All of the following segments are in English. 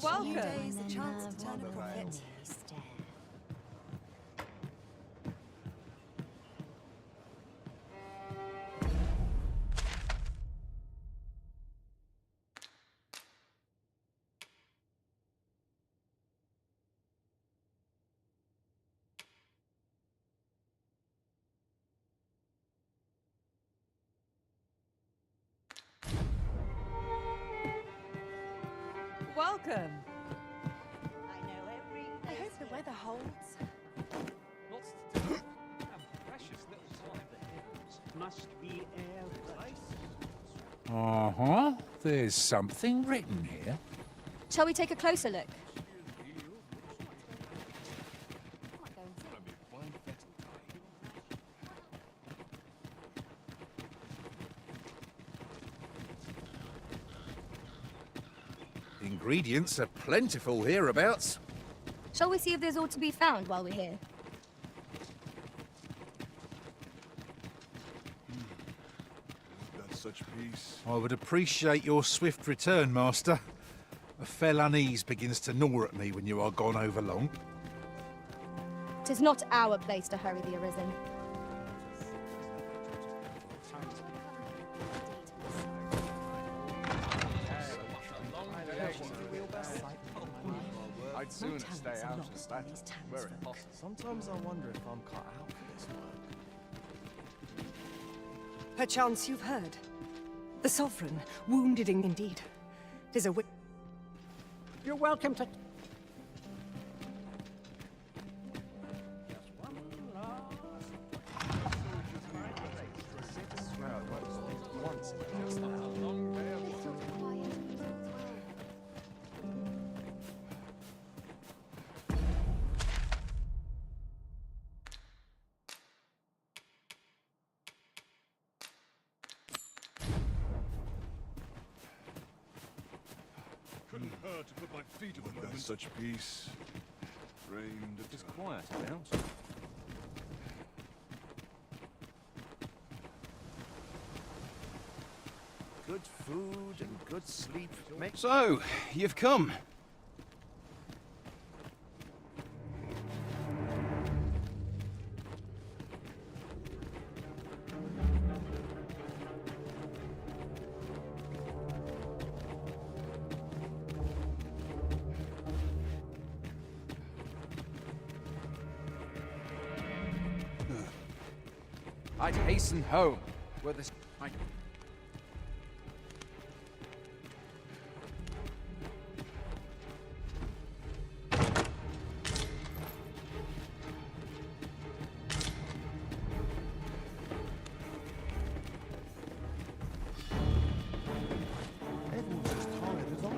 Welcome. Days, a chance to turn a profit. Welcome. I hope the weather holds. Lots to do. And precious little time the hills. Must be air place. Uh-huh. There's something written here. Shall we take a closer look? Ingredients are plentiful hereabouts. Shall we see if there's aught to be found while we're here? That's such peace. I would appreciate your swift return, Master. A fell unease begins to gnaw at me when you are gone over long. 'Tis not our place to hurry the Arisen. I'd sooner stay out of battle, where it possible. Sometimes I wonder if I'm cut out for this work. Perchance you've heard. The Sovereign, wounded indeed. 'Tis a You're welcome to... Couldn't hurt to put my feet to the moment. That's such peace. Rained It is quiet about. Good food and good sleep make... So, you've come. I'd hasten home, where the... Everyone's just tired as I am.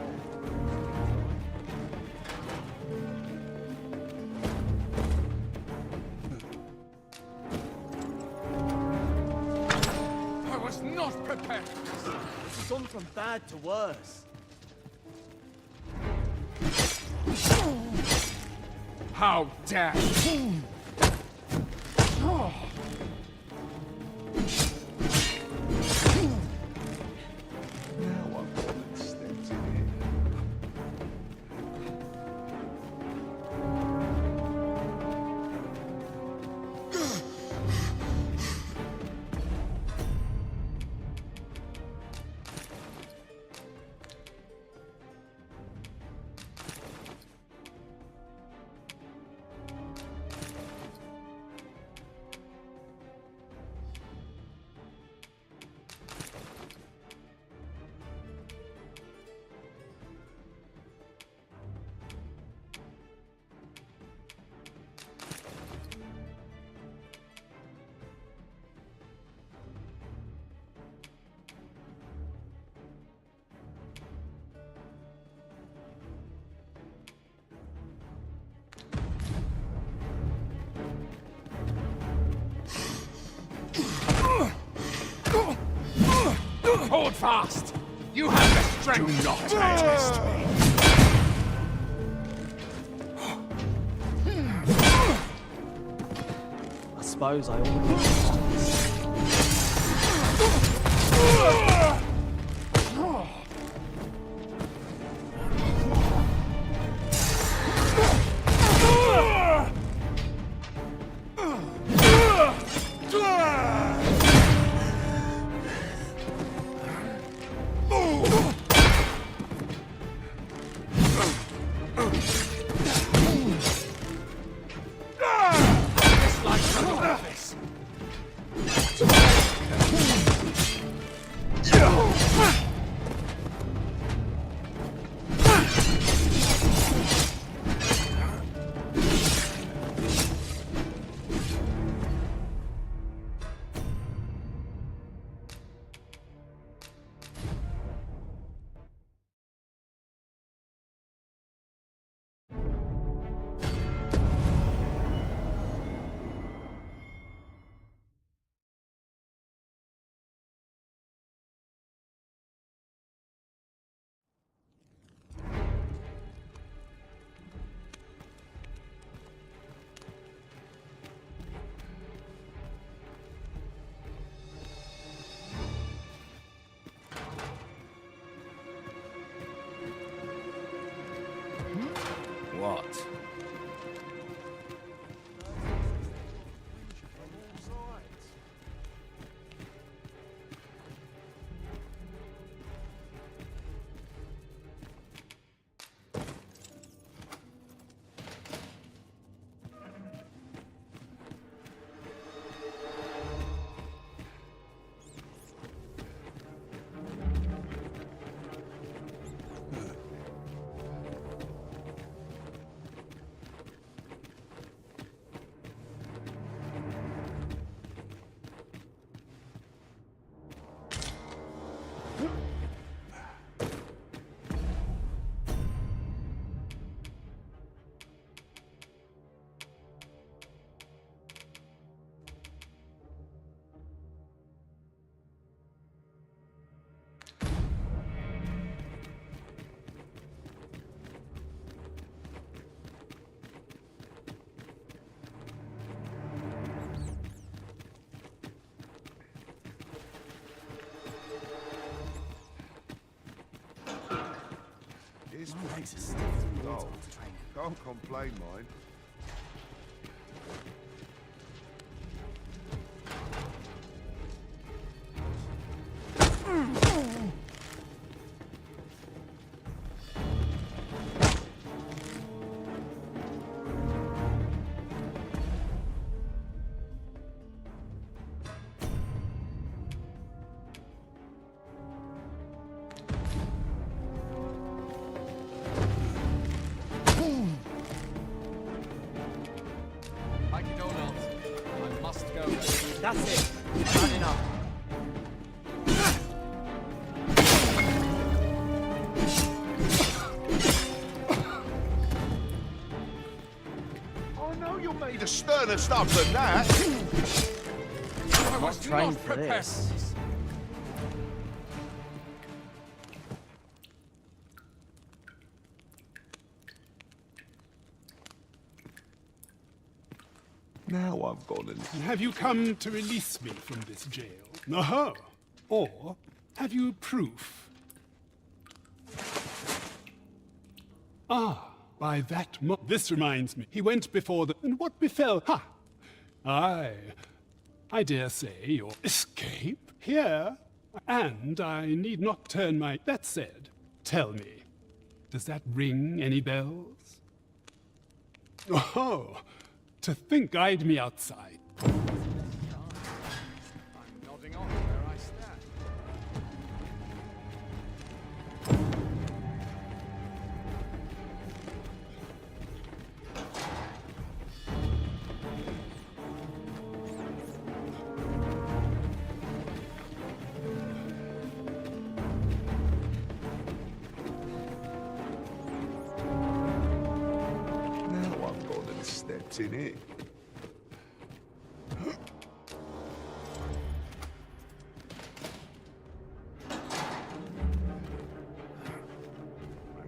I was not prepared. It's gone from bad to worse. How dare you! now I've stepped in here. Hold fast! You have the strength! Do not test me! I suppose I already... My legs are stiff as Oh, water after training. can't complain, mine. Like it or not, I must go. That's it. I've had enough. I know you're made of sterner stuff than that. I was trained not for prepared. this. Now I've gone and... Have you come to release me from this jail? Aha! Or have you proof? Ah, by that this reminds me. He went before the... And what befell? Ha! I dare say your escape here. And I need not turn my... That said, tell me, does that ring any bells? Oh, to think I'd me outside. I'm nodding off where I stand. Now I've gone and stepped in it. I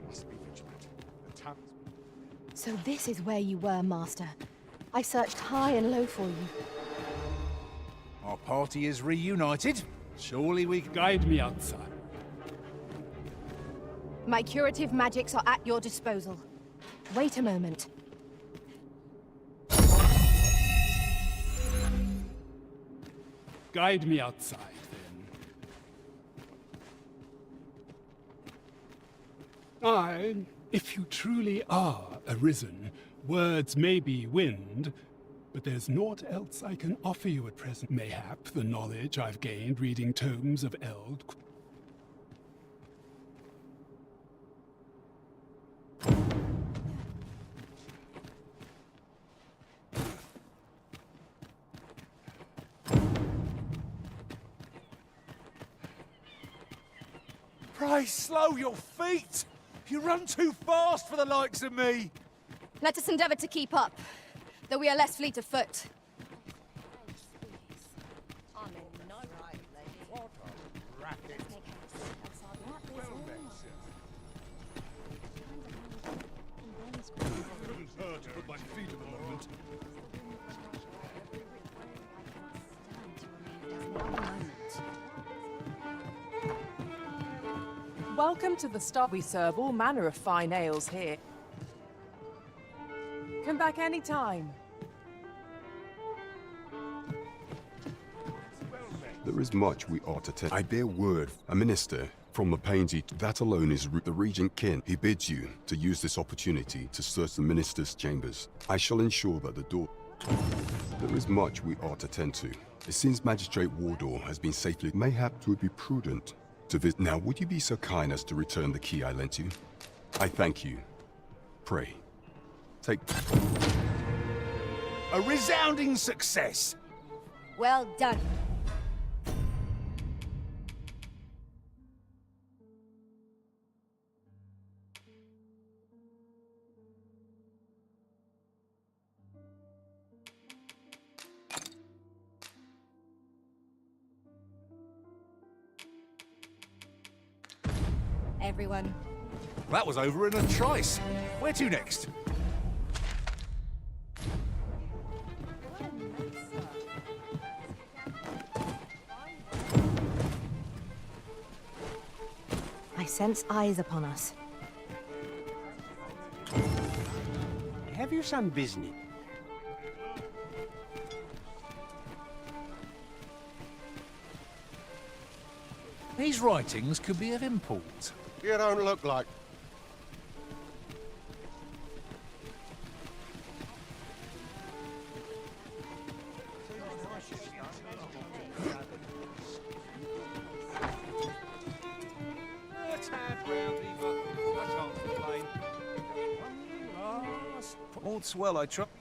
must be vigilant. The town So this is where you were, Master. I searched high and low for you. Our party is reunited. Surely we can... Guide me outside. My curative magics are at your disposal. Wait a moment. Guide me outside, then. If you truly are Arisen, words may be wind, but there's naught else I can offer you at present. Mayhap the knowledge I've gained reading tomes of Eld. Pray slow your feet! You run too fast for the likes of me! Let us endeavor to keep up, though we are less fleet of foot. Couldn't hurt to put my feet at the moment. Welcome to the stop. We serve all manner of fine ales here. Come back anytime. There is much we ought to tell. I bear word, a minister from the Pansy, that alone is the regent kin. He bids you to use this opportunity to search the minister's chambers. I shall ensure that the door... There is much we ought to tend to. It seems Magistrate Wardor has been safely... Mayhap it would be prudent to visit... Now, would you be so kind as to return the key I lent you? I thank you. Pray. Take... A resounding success! Well done. Everyone. That was over in a trice. Where to next? I sense eyes upon us. Have you some business? These writings could be of import. You don't look like... All's well, I trust.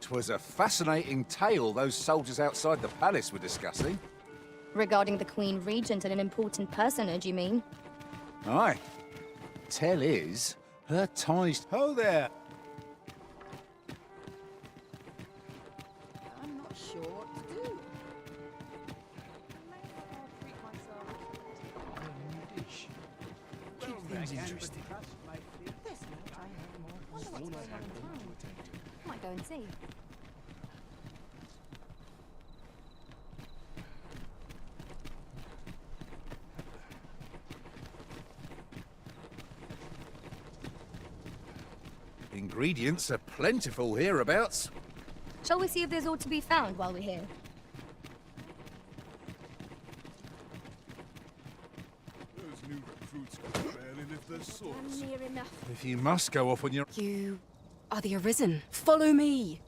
Twas a fascinating tale those soldiers outside the palace were discussing. Regarding the Queen Regent and an important personage, you mean? Aye. Tell is, her ties... Ho there! I'm not sure what to do. Maybe I'll treat myself. Keep things interesting. This much I know more. Wonder what's going on in town. Might go and see. Ingredients are plentiful hereabouts. Shall we see if there's aught to be found while we're here? Those new recruits can barely lift their swords. Near enough. If you must go off on your... You are the Arisen. Follow me.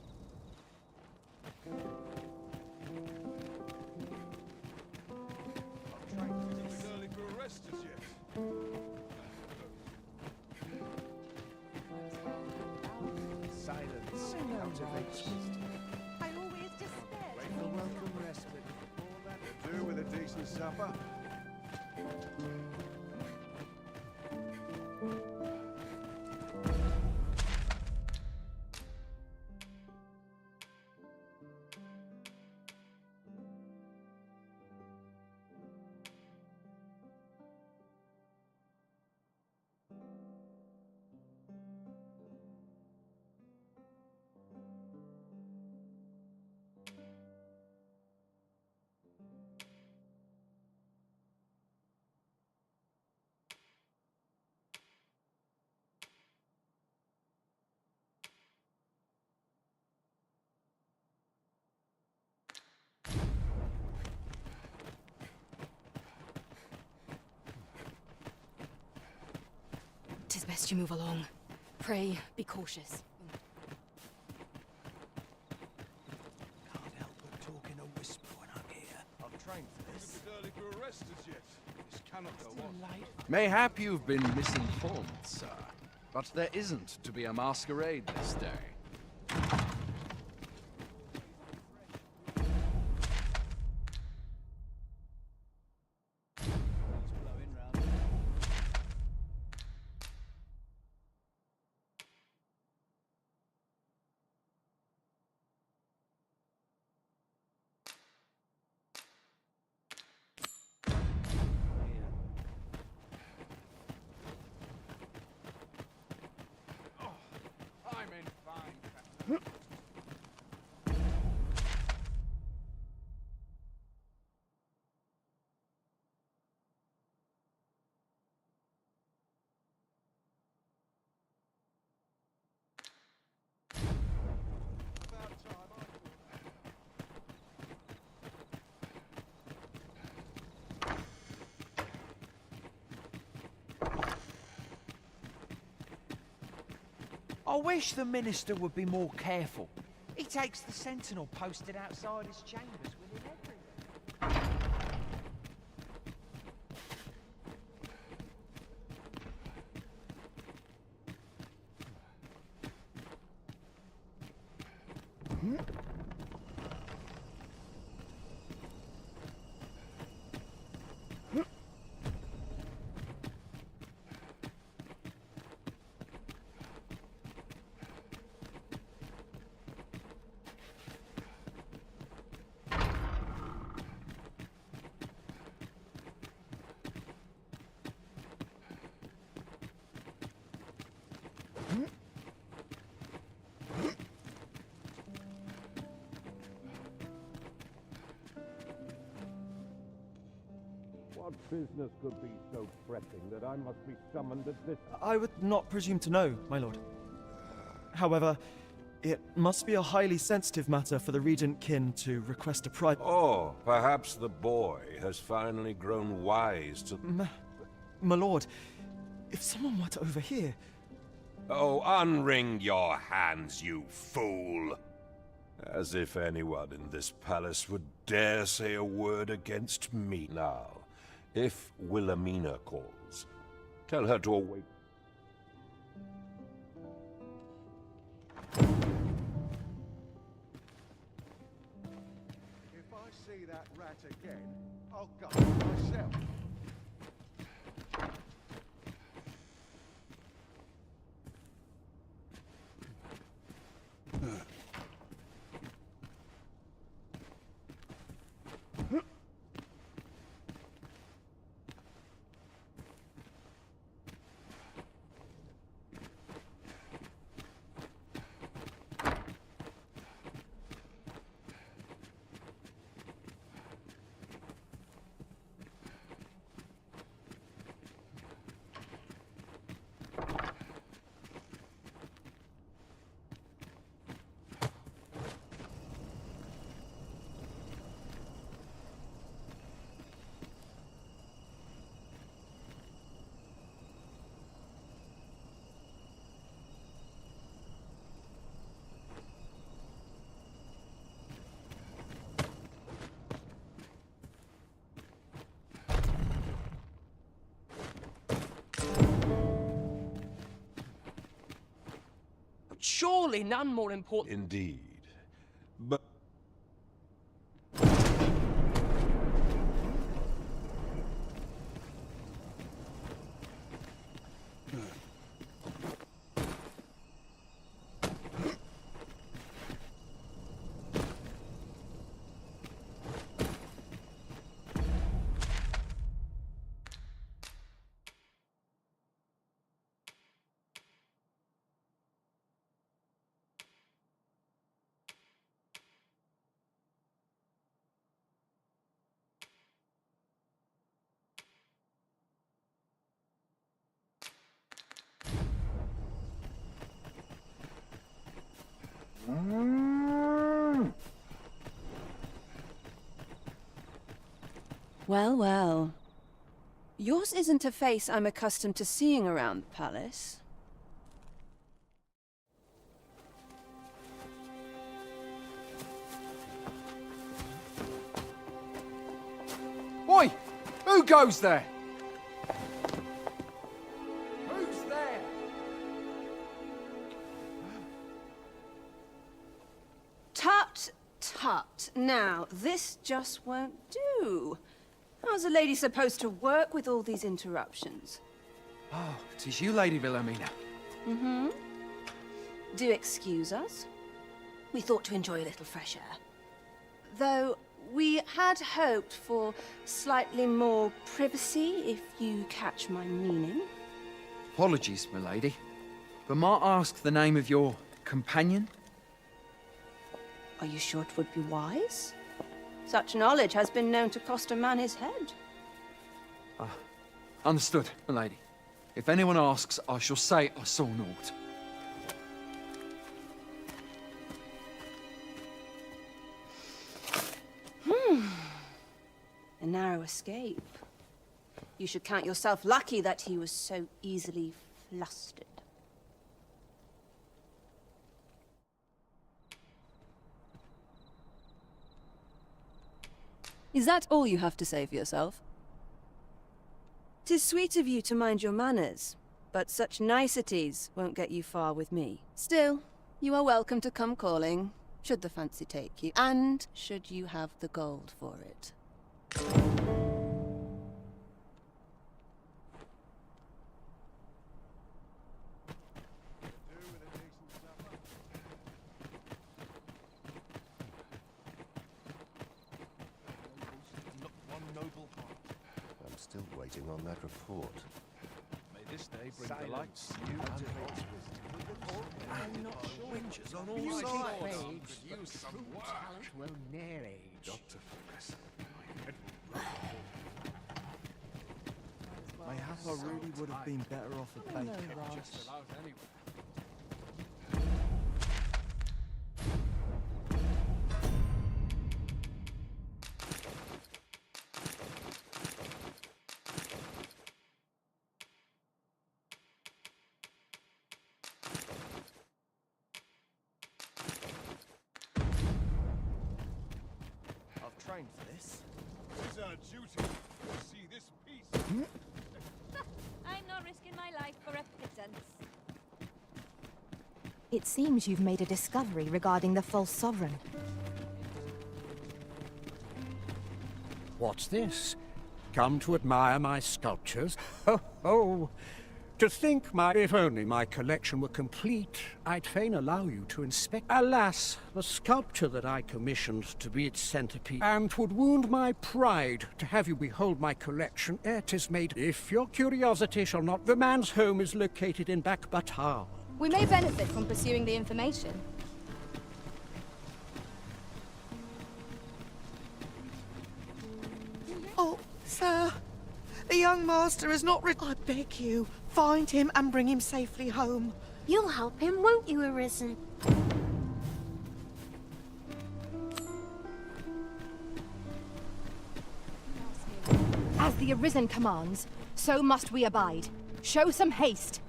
It's early for arrest as yet. Silence cultivates wisdom. I always despair. The welcome respite. Do with a decent supper. Tis best you move along. Pray, be cautious. Can't help but talk in a whisper when I'm here. I've trained for this. It's early for arrest as yet. This cannot go on. Mayhap you've been misinformed, sir. But there isn't to be a masquerade this day. I'm in fine. I wish the Minister would be more careful. He takes the sentinel posted outside his chambers with him everywhere. What business could be so pressing that I must be summoned at this? I would not presume to know, my lord. However, it must be a highly sensitive matter for the Regent kin to request a private... Oh, perhaps the boy has finally grown wise to... My lord, if someone were to overhear... Oh, unwring your hands, you fool! As if anyone in this palace would dare say a word against me. Now, if Wilhelmina calls, tell her to awake. If I see that rat again, I'll gut it myself. Surely none more important. Indeed. But... Well, well. Yours isn't a face I'm accustomed to seeing around the palace. Oi! Who goes there? Who's there? Tut, tut. Now, this just won't do. How's a lady supposed to work with all these interruptions? Oh, 'tis you, Lady Wilhelmina. Mm-hmm. Do excuse us. We thought to enjoy a little fresh air. Though we had hoped for slightly more privacy, if you catch my meaning. Apologies, my lady. But might I ask the name of your companion? Are you sure it would be wise? Such knowledge has been known to cost a man his head. Understood, my lady. If anyone asks, I shall say I saw naught. A narrow escape. You should count yourself lucky that he was so easily flustered. Is that all you have to say for yourself? 'Tis sweet of you to mind your manners, but such niceties won't get you far with me. Still, you are welcome to come calling, should the fancy take you, and should you have the gold for it. I'm still waiting on that report. May this day bring delights to you and I'm not sure. Witches on all Beauty sides. fades, but Produce some true work. talent will ne'er age. Dr. Focus, my head will run. I really would have been better off a baker. Just about anywhere. I've trained for this. It's our duty to see this piece. I'm not risking my life for a pittance. It seems you've made a discovery regarding the false sovereign. What's this? Come to admire my sculptures? Ho ho! To think if only my collection were complete, I'd fain allow you to inspect. Alas, the sculpture that I commissioned to be its centerpiece, and 'twould wound my pride to have you behold my collection ere 'tis made. If your curiosity shall not, the man's home is located in Back Batar. We may benefit from pursuing the information. Oh, sir. The young master is not I beg you, find him and bring him safely home. You'll help him, won't you, Arisen? As the Arisen commands, so must we abide. Show some haste.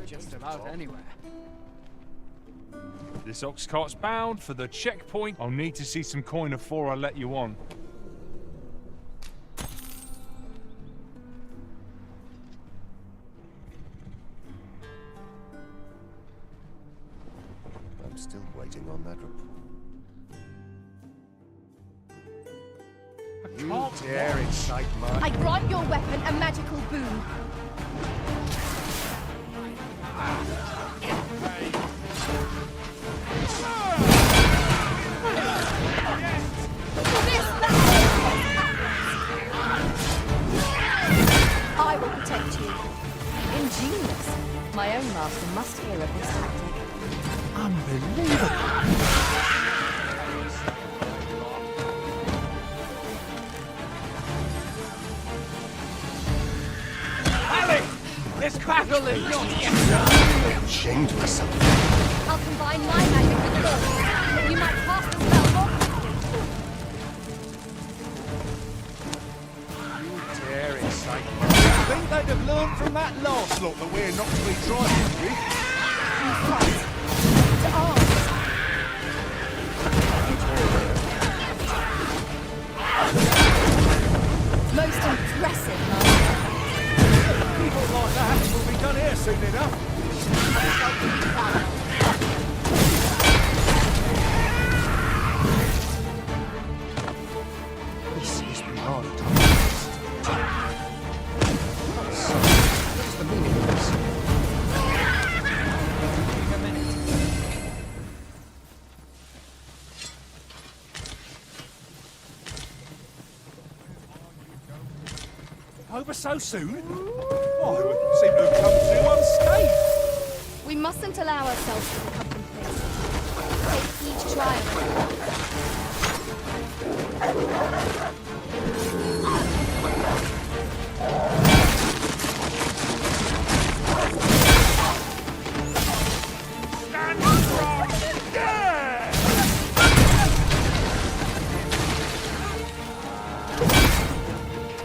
Just about anywhere. This ox cart's bound for the checkpoint. I'll need to see some coin before I let you on. I'm still waiting on that report. You dare incite mine? I grant your weapon a magical boon. I will protect you. Ingenious. My own master must hear of this tactic. Unbelievable. There's crackle in your I'm ashamed of myself. I'll combine my magic with yours. You might pass the spell more quickly. You dare incite mine? I think they'd have learned from that last lot that we're not to be driving with. Right. To arms. Most impressive, Master. People like that will be done here soon enough. This is beyond us. What's the meaning of this? A minute. Over so soon? Oh, we seem to have come through unscathed. We mustn't allow ourselves to become complacent. Take each trial. Stand strong! Yeah!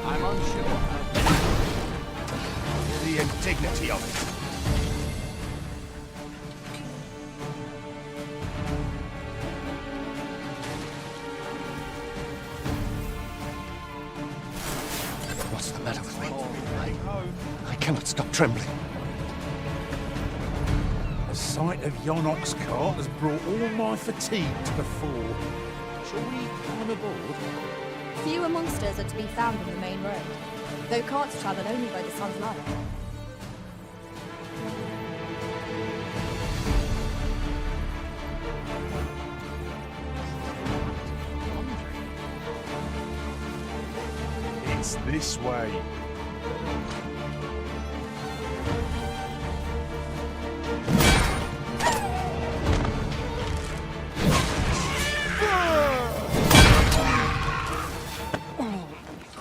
I'm unsure. The indignity of it. What's the matter with me? I cannot stop trembling. The sight of yon ox cart has brought all my fatigue to the fore. Shall we climb aboard? Fewer monsters are to be found on the main road, though carts travel only by the sun's light. It's this way.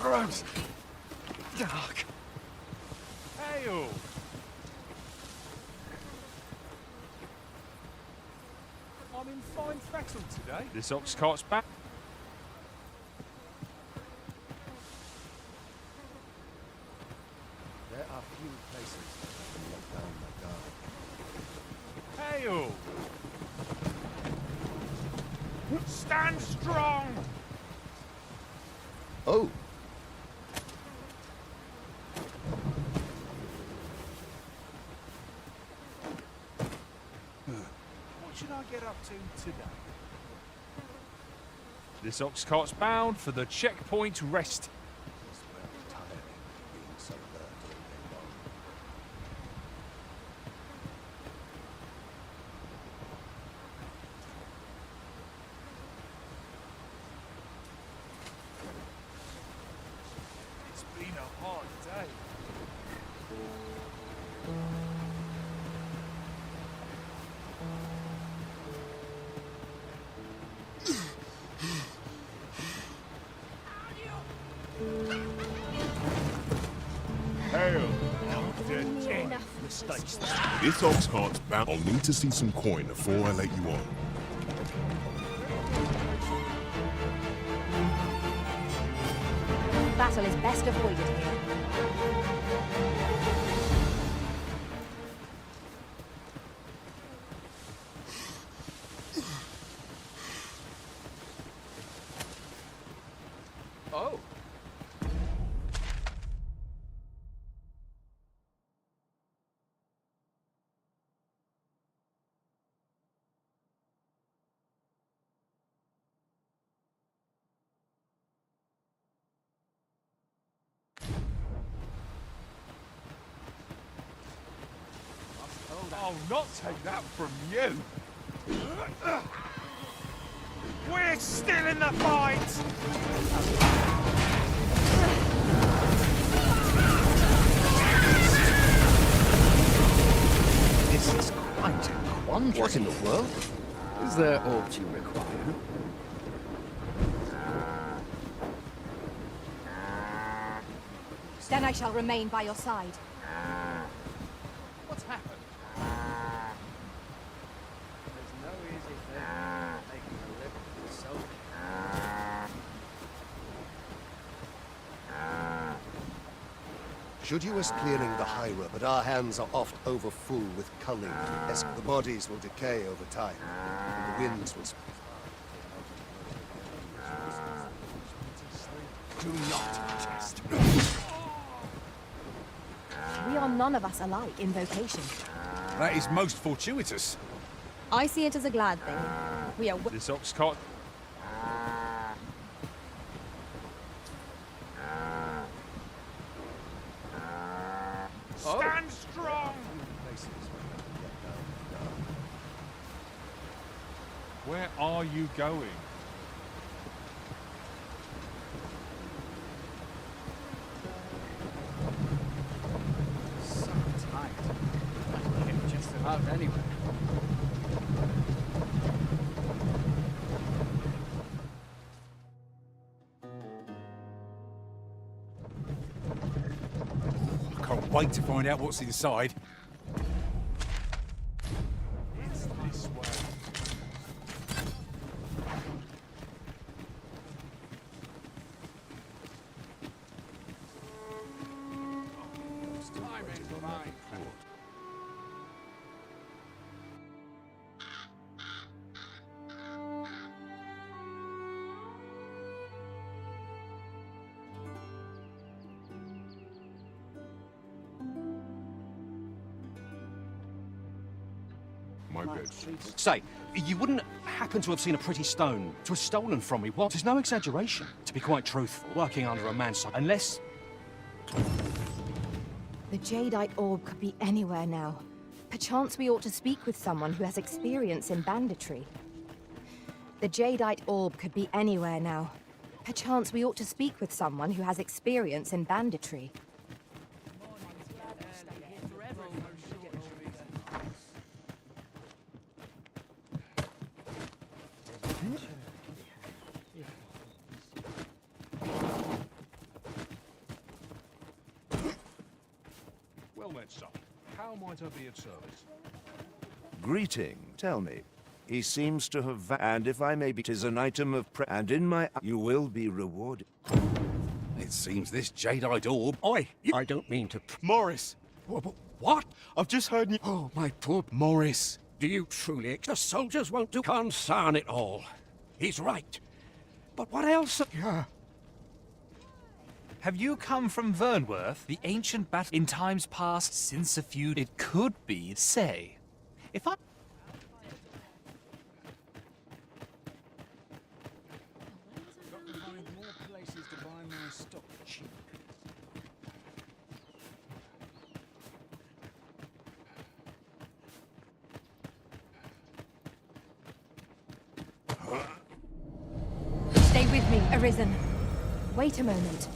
Gross. Dark. Hail! I'm in fine fettle today. This ox cart's back. There are few places I can let down my guard. Hail! Stand strong! Oh! What should I get up to today? This ox cart's bound for the checkpoint rest. It's well tiring being so alert all day long. It's been a hard day. Hail! Mistakes. This ox cart's bound. I'll need to see some coin before I let you on. Battle is best avoided here. Oh. I'll not take that from you. We're still in the fight! This is quite a quandary. What in the world? Is there aught you require? Then I shall remain by your side. What's happened? There's no easy thing making a living for yourself. Should you us clearing the high road, but our hands are oft overfull with culling. The bodies will decay over time, and the winds will... Do not test. We are none of us alike in vocation. That is most fortuitous. I see it as a glad thing. We are... This ox cart. Stand strong! Where are you going? So tight. I can get just about anywhere. I can't wait to find out what's inside. It's this way. My bed. Say, you wouldn't happen to have seen a pretty stone to have stolen from me, what? It's no exaggeration. To be quite truthful, working under a man, unless... The jadeite orb could be anywhere now. Perchance we ought to speak with someone who has experience in banditry. The jadeite orb could be anywhere now. Perchance we ought to speak with someone who has experience in banditry. Well met, son. How might I be of service? Greeting. Tell me. He seems to have and if I may be, 'tis an item of and in my you will be rewarded. It seems this jadeite orb... Oi! I don't mean to... Morris! What? I've just heard you... Oh, my poor Morris. Do you truly... The soldiers won't do... Concern it all. He's right. But what else... Yeah. Have you come from Vernworth? The ancient battle in times past since a feud it could be, say. If I... Stay with me, Arisen. Wait a moment.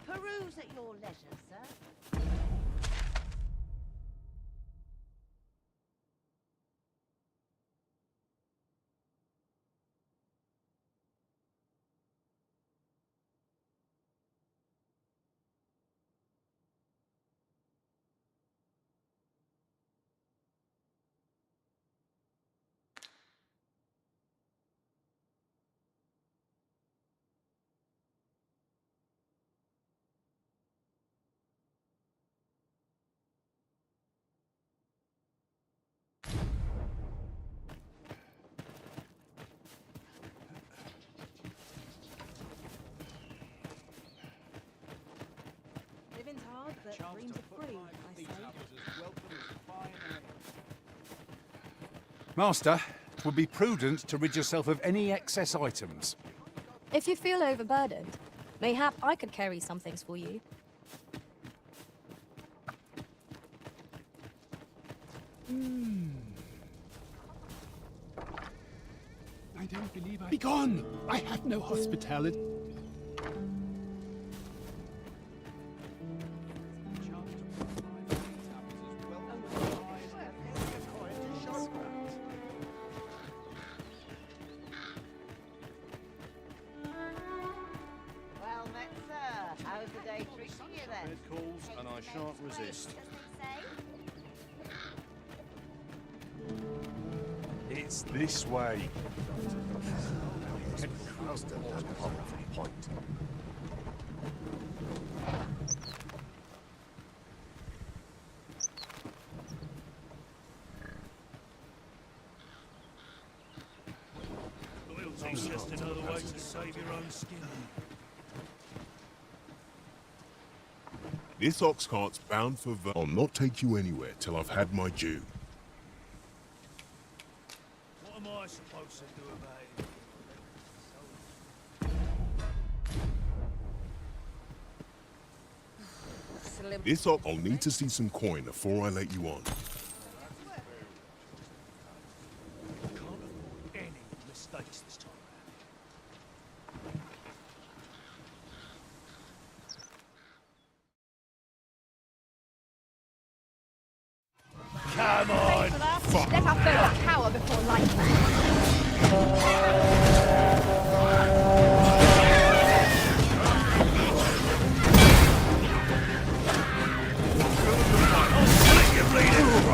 Peruse at your leisure, sir. Living's hard, but dreams are free, I say. Master, it would be prudent to rid yourself of any excess items. If you feel overburdened, mayhap I could carry some things for you. I don't believe I... Begone! I have no hospitality. Well met, sir. How's the day treating you then? Bed calls, and I shan't resist. It's this way. Master had a powerful point. Loyalty's just another way to save your own skin. This ox cart's bound for I'll not take you anywhere till I've had my due. What am I supposed to do about it? This ox, I'll need to see some coin before I let you on. Can't afford any mistakes this time around. Come on! Let our foes cower before lightning. You're bleeding!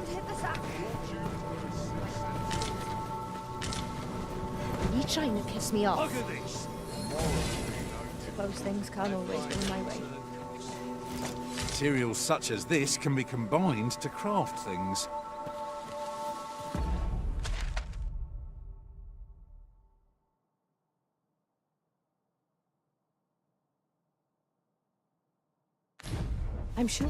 hit the sack. Are you trying to piss me off? Look at this. Suppose things can't always go my way. Materials such as this can be combined to craft things. I'm sure.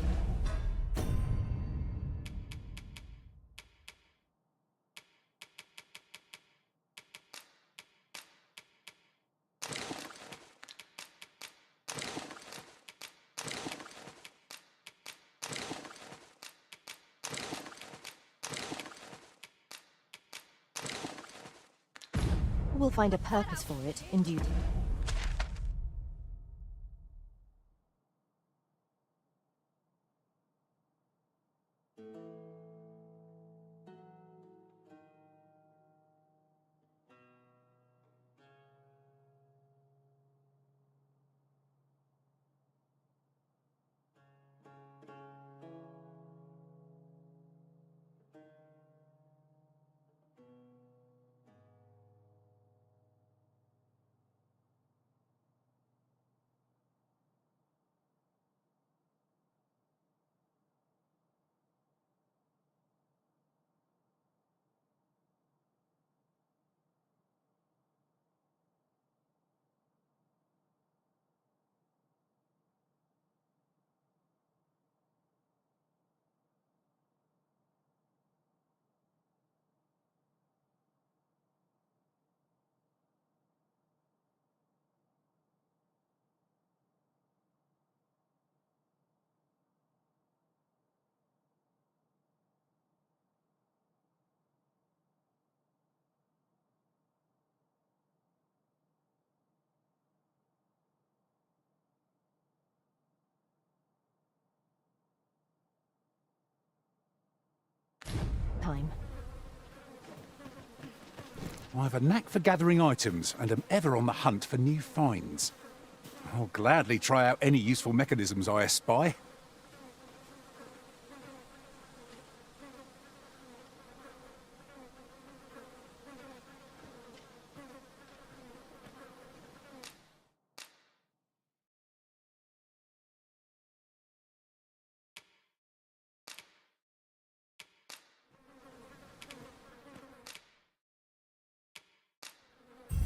We'll find a purpose for it in due time. Time. I have a knack for gathering items and am ever on the hunt for new finds. I'll gladly try out any useful mechanisms I espy.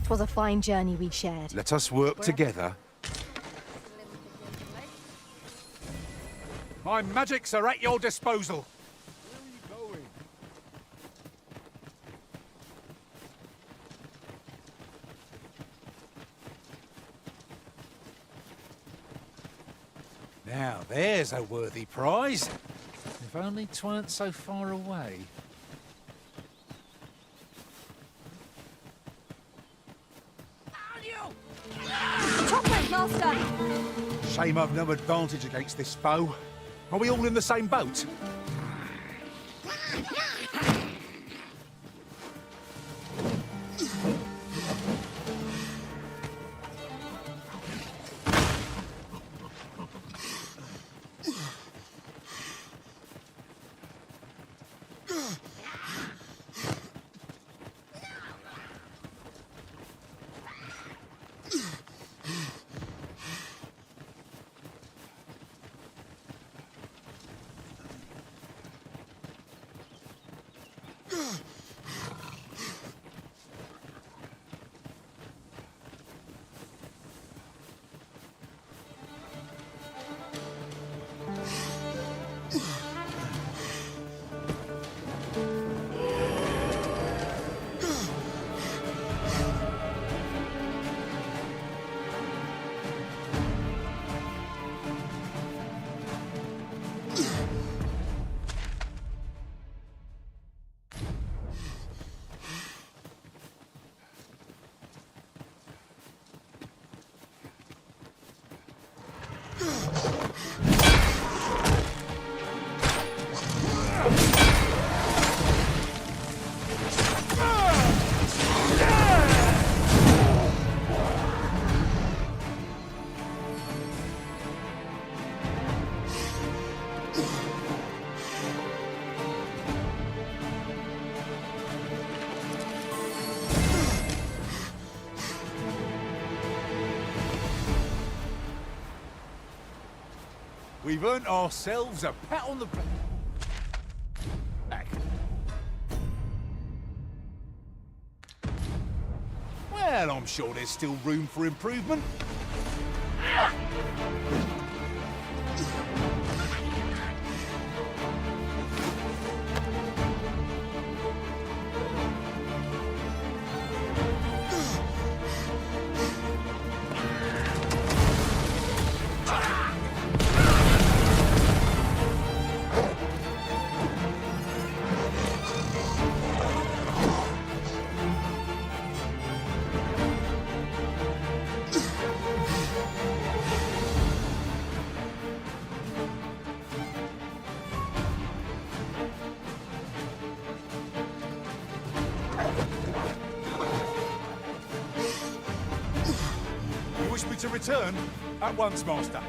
Twas a fine journey we shared. Let us work together. My magics are at your disposal. Where are you going? Now there's a worthy prize. If only 'tweren't so far away. Chocolate, Master! Shame I've no advantage against this foe. Are we all in the same boat? we've earned ourselves a pat on the back. Well, I'm sure there's still room for improvement. To return at once, Master.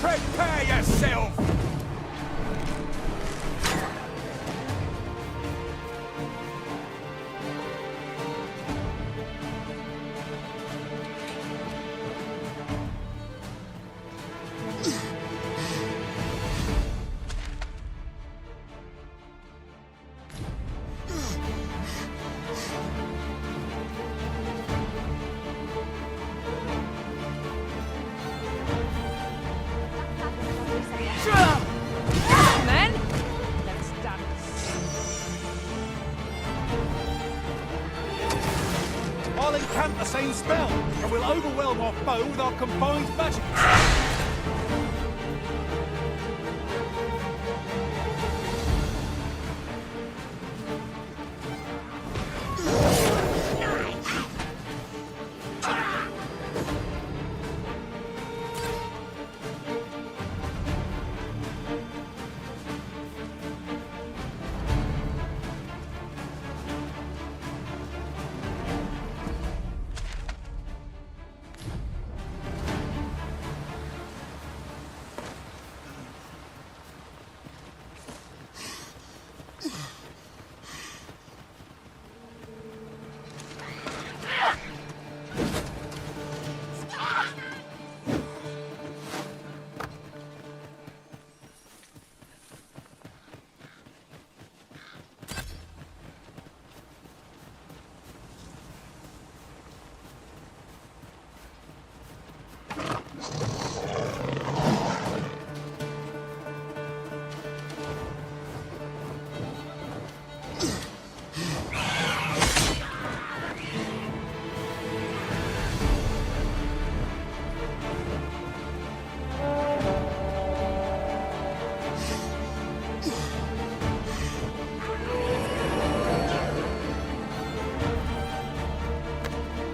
Prepare yourself! Encamp the same spell, and we'll overwhelm our foe with our combined magic.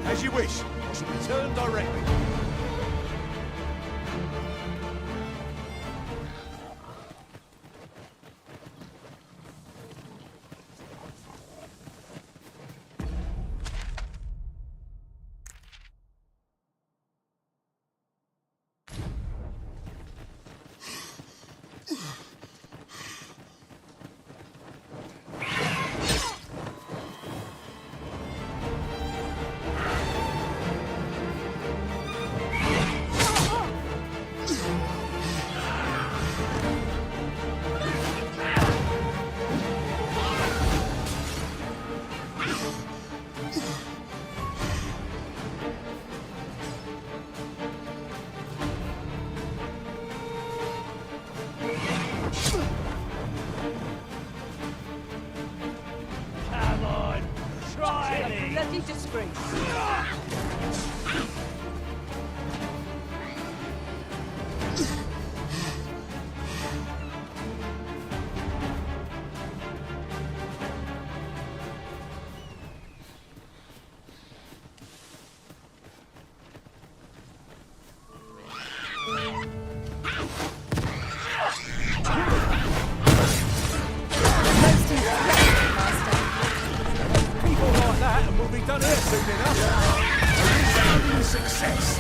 As you wish. I shall return directly. Bloody disgrace. success.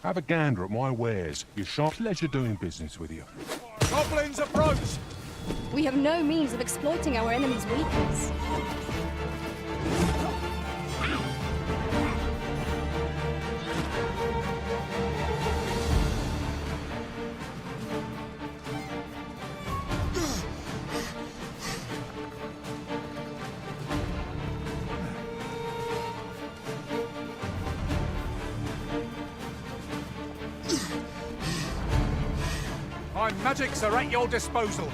Have a gander at my wares. Your sharp pleasure doing business with you. Goblins approach! We have no means of exploiting our enemy's weakness. My magics are at your disposal.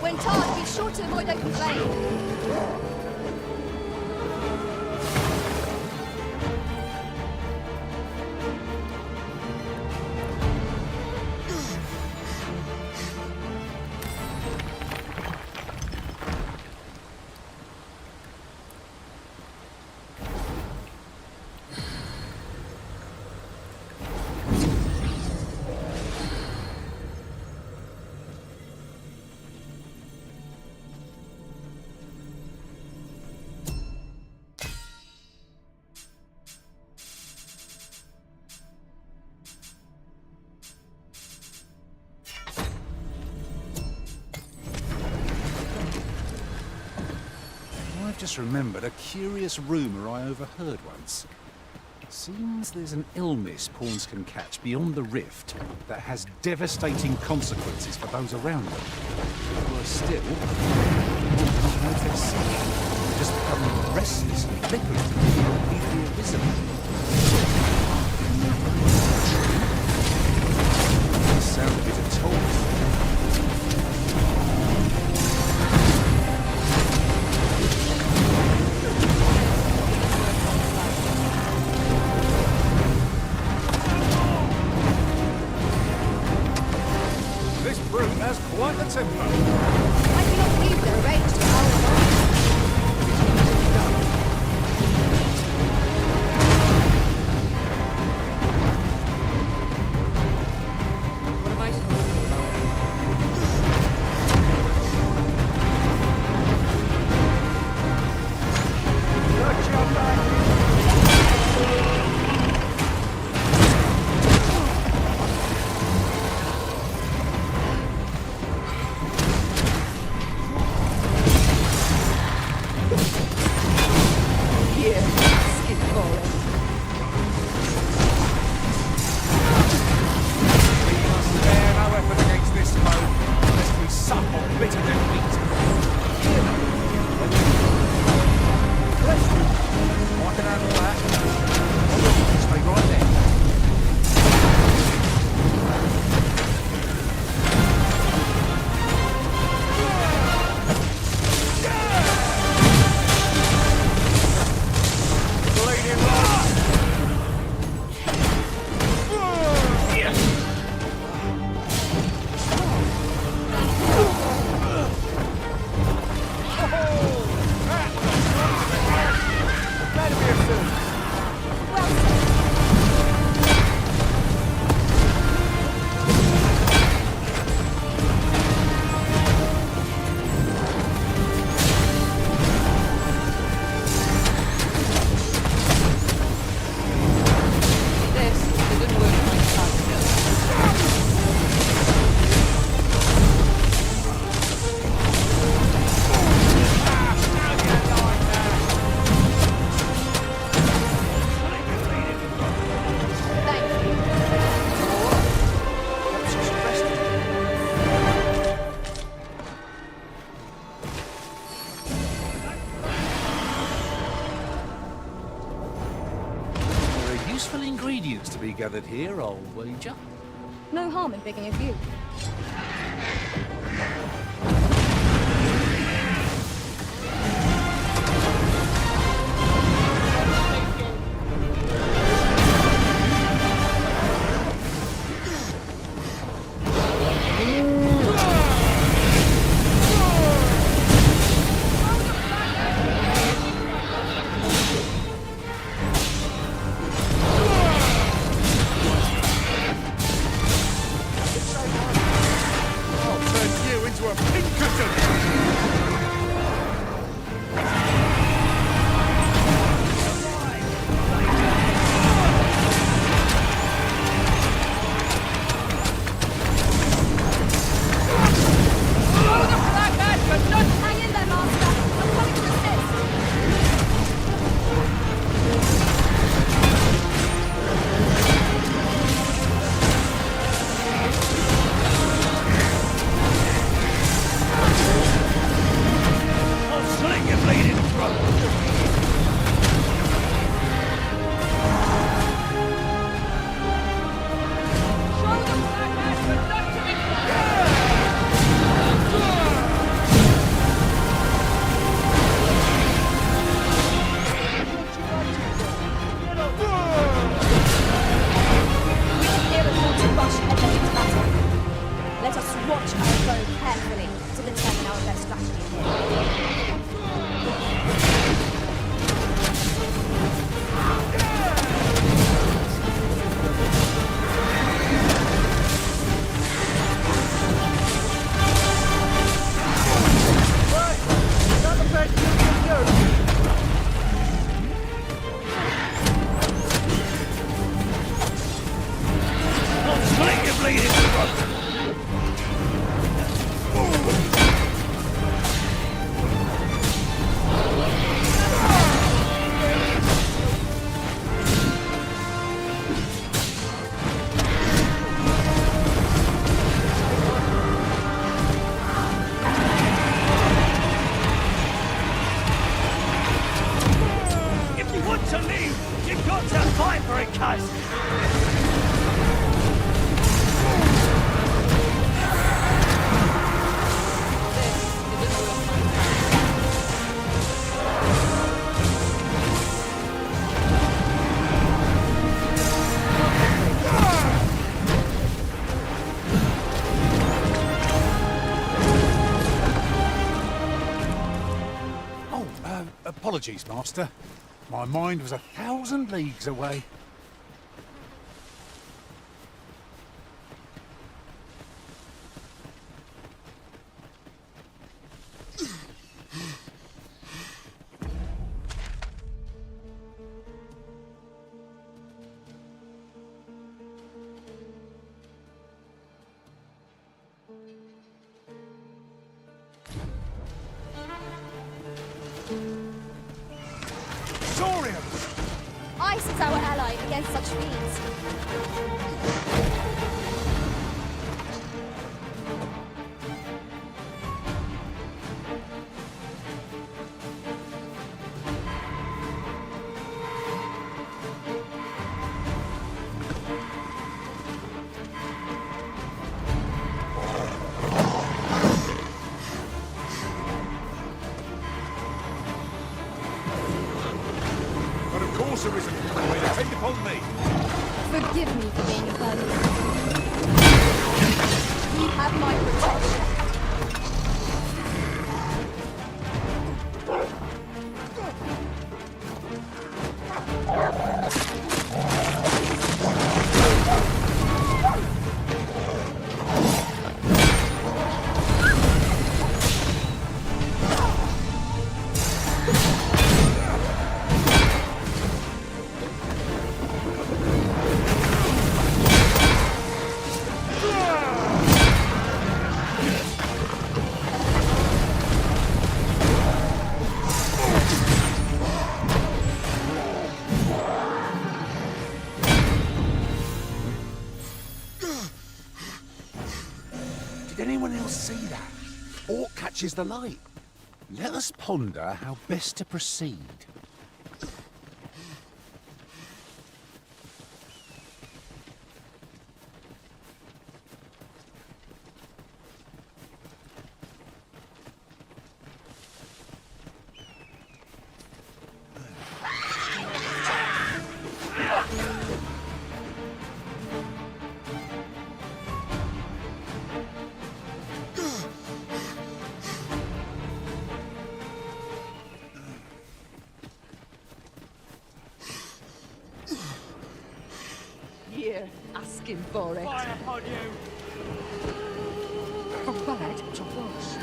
When tarred, be sure to avoid open flame. I've just remembered a curious rumour I overheard once. Seems there's an illness pawns can catch beyond the rift that has devastating consequences for those around them. Worse still, I don't know if they're sick, just become restless and flippant, completely invisible. The sound of it at all. Quite the tempo. I cannot believe their rage to our What am I supposed to do about Useful ingredients to be gathered here, I'll wager. No harm in picking a few. Hang in there, Master. I'm coming to assist. I'll sling your bleeding throat! Let us watch our foe carefully to determine our best strategy here. Not the best you can do! I'll sling your bleeding throat! If you want to leave, you've got to fight for it, cuz! Apologies, Master. My mind was 1,000 leagues away. Ice is our ally against such fiends. But of course Arisen. Depend upon me. Forgive me for being impertinent. You have my protection. Did anyone else see that? Or catches the light? Let us ponder how best to proceed. Here, asking for it. Fire upon you! For bad to worse.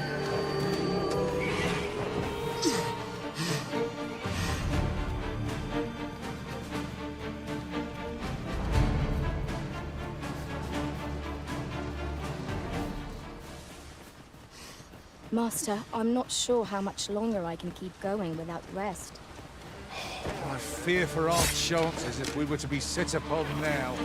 Master, I'm not sure how much longer I can keep going without rest. I fear for our chances if we were to be set upon now.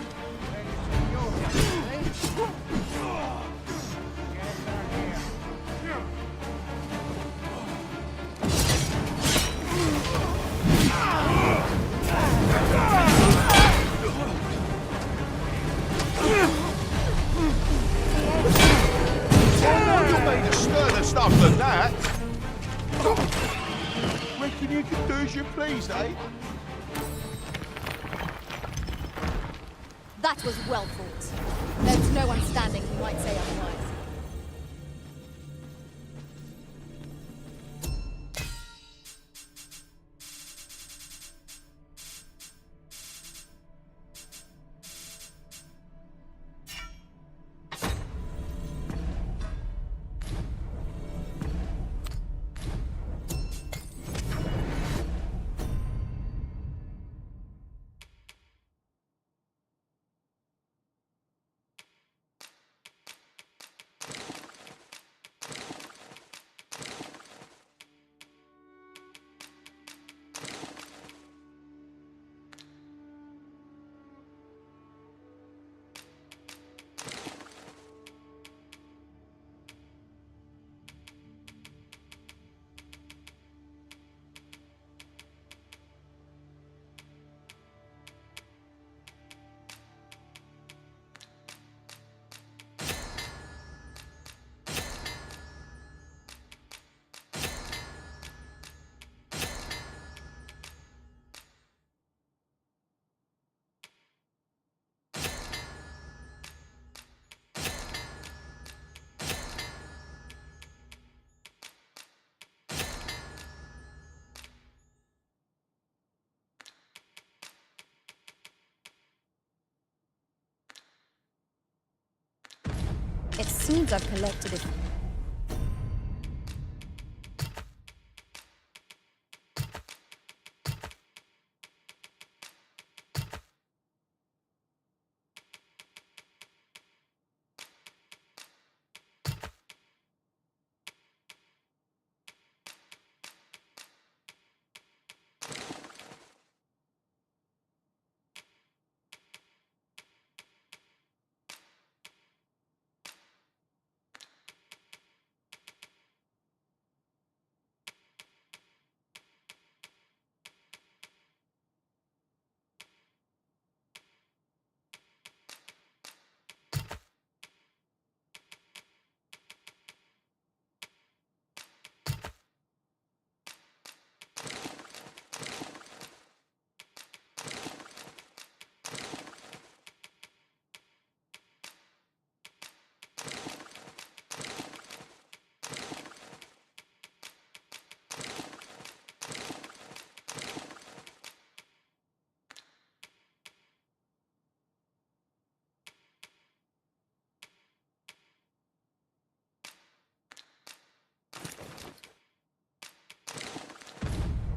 Stuff than that. Reckon you can do as you please, eh? That was well fought. There's no one standing who might say otherwise. It seems I've collected it.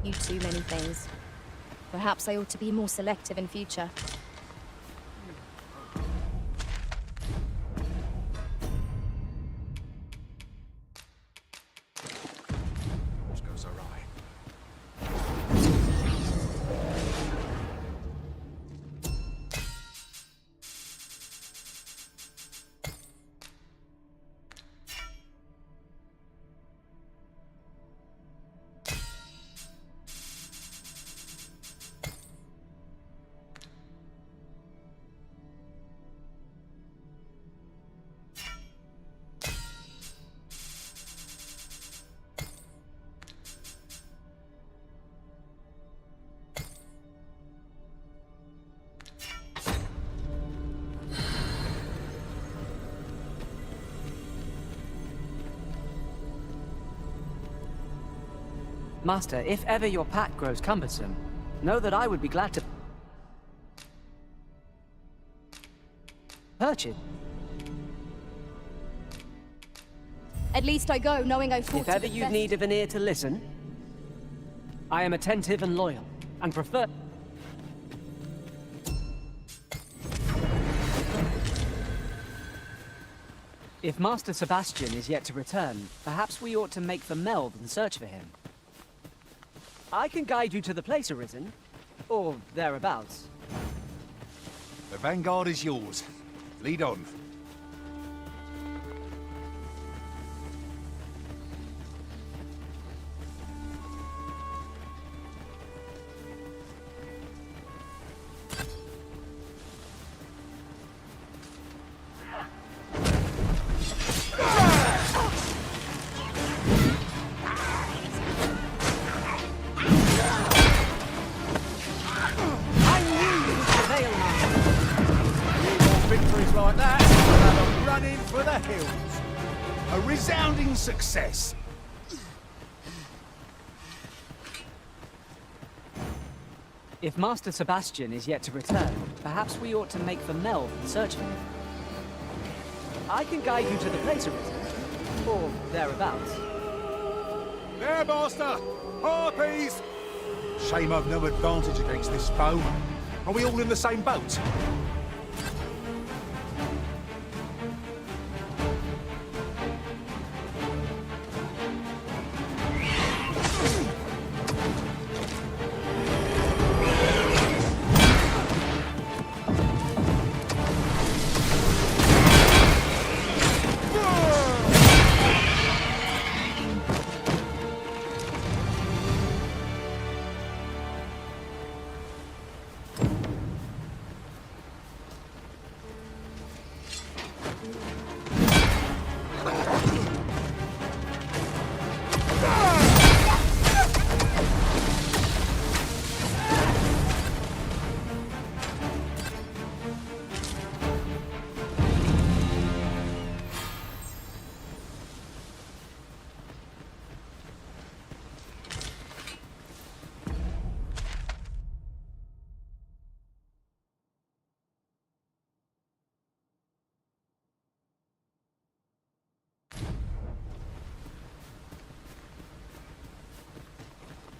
You too many things. Perhaps I ought to be more selective in future. What goes awry? Master, if ever your pack grows cumbersome, know that I would be glad to purchase. At least I go knowing I've fought If to ever the you best. need of an ear to listen, I am attentive and loyal, and prefer... If Master Sebastian is yet to return, perhaps we ought to make for Melve and search for him. I can guide you to the place, Arisen, or thereabouts. The vanguard is yours. Lead on. Victories like that, and I'm running for the hills. A resounding success. If Master Sebastian is yet to return, perhaps we ought to make for Melve and search for him. I can guide you to the place, Arisen, or thereabouts. There, Master! Harpies! Shame I've no advantage against this foe. Are we all in the same boat?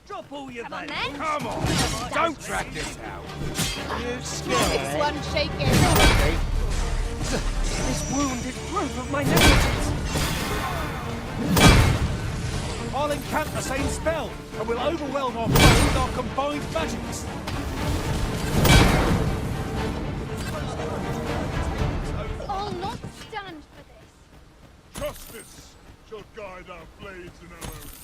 Drop all your value. Come on! Don't drag this out! You This scared? one shaking. This wound is proof of my negligence. I'll encamp the same spell, and we'll overwhelm our foe with our combined magics. I'll not stand for this. Justice shall guide our blades and arrows.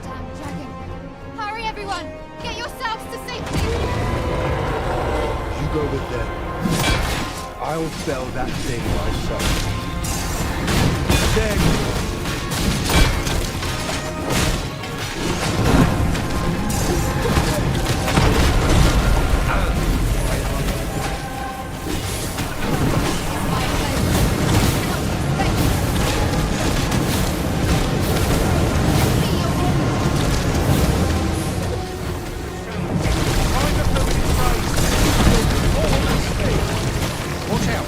Damn dragon. Hurry, everyone! Get yourselves to safety! You go with them. I'll fell that thing myself. Then Watch out!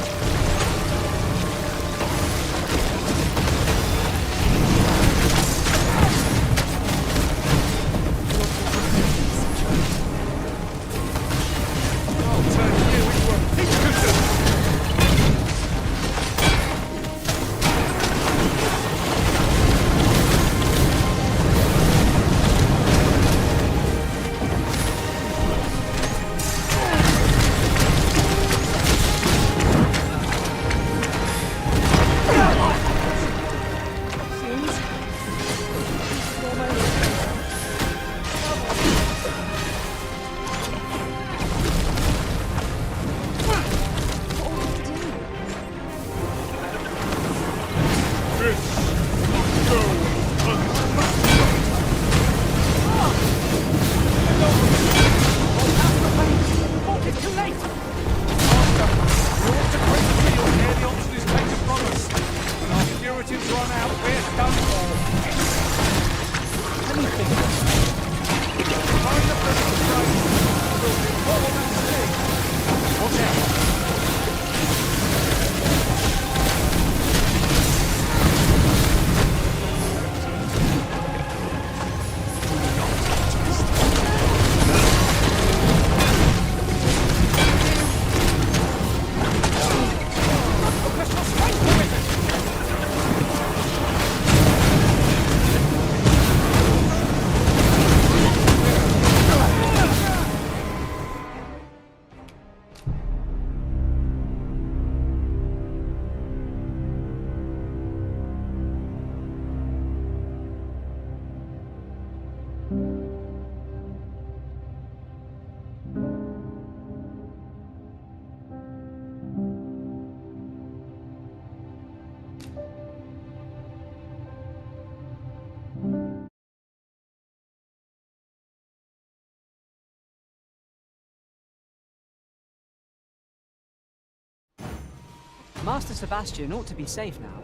Master Sebastian ought to be safe now.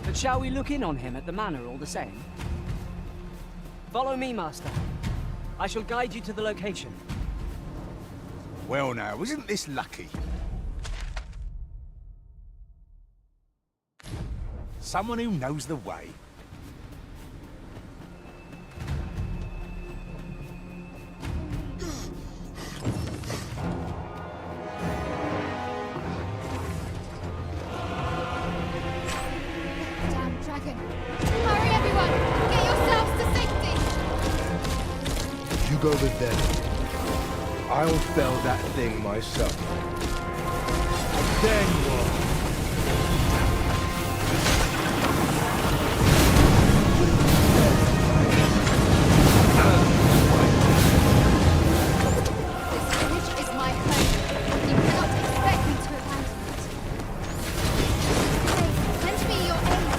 But shall we look in on him at the manor all the same? Follow me, Master. I shall guide you to the location. Well now, isn't this lucky? Someone who knows the way. Damn dragon. Hurry, everyone! Get yourselves to safety! You go with them. I'll fell that thing myself. Then what? This village is my home. You cannot expect me to abandon it. Hey, lend me your aid.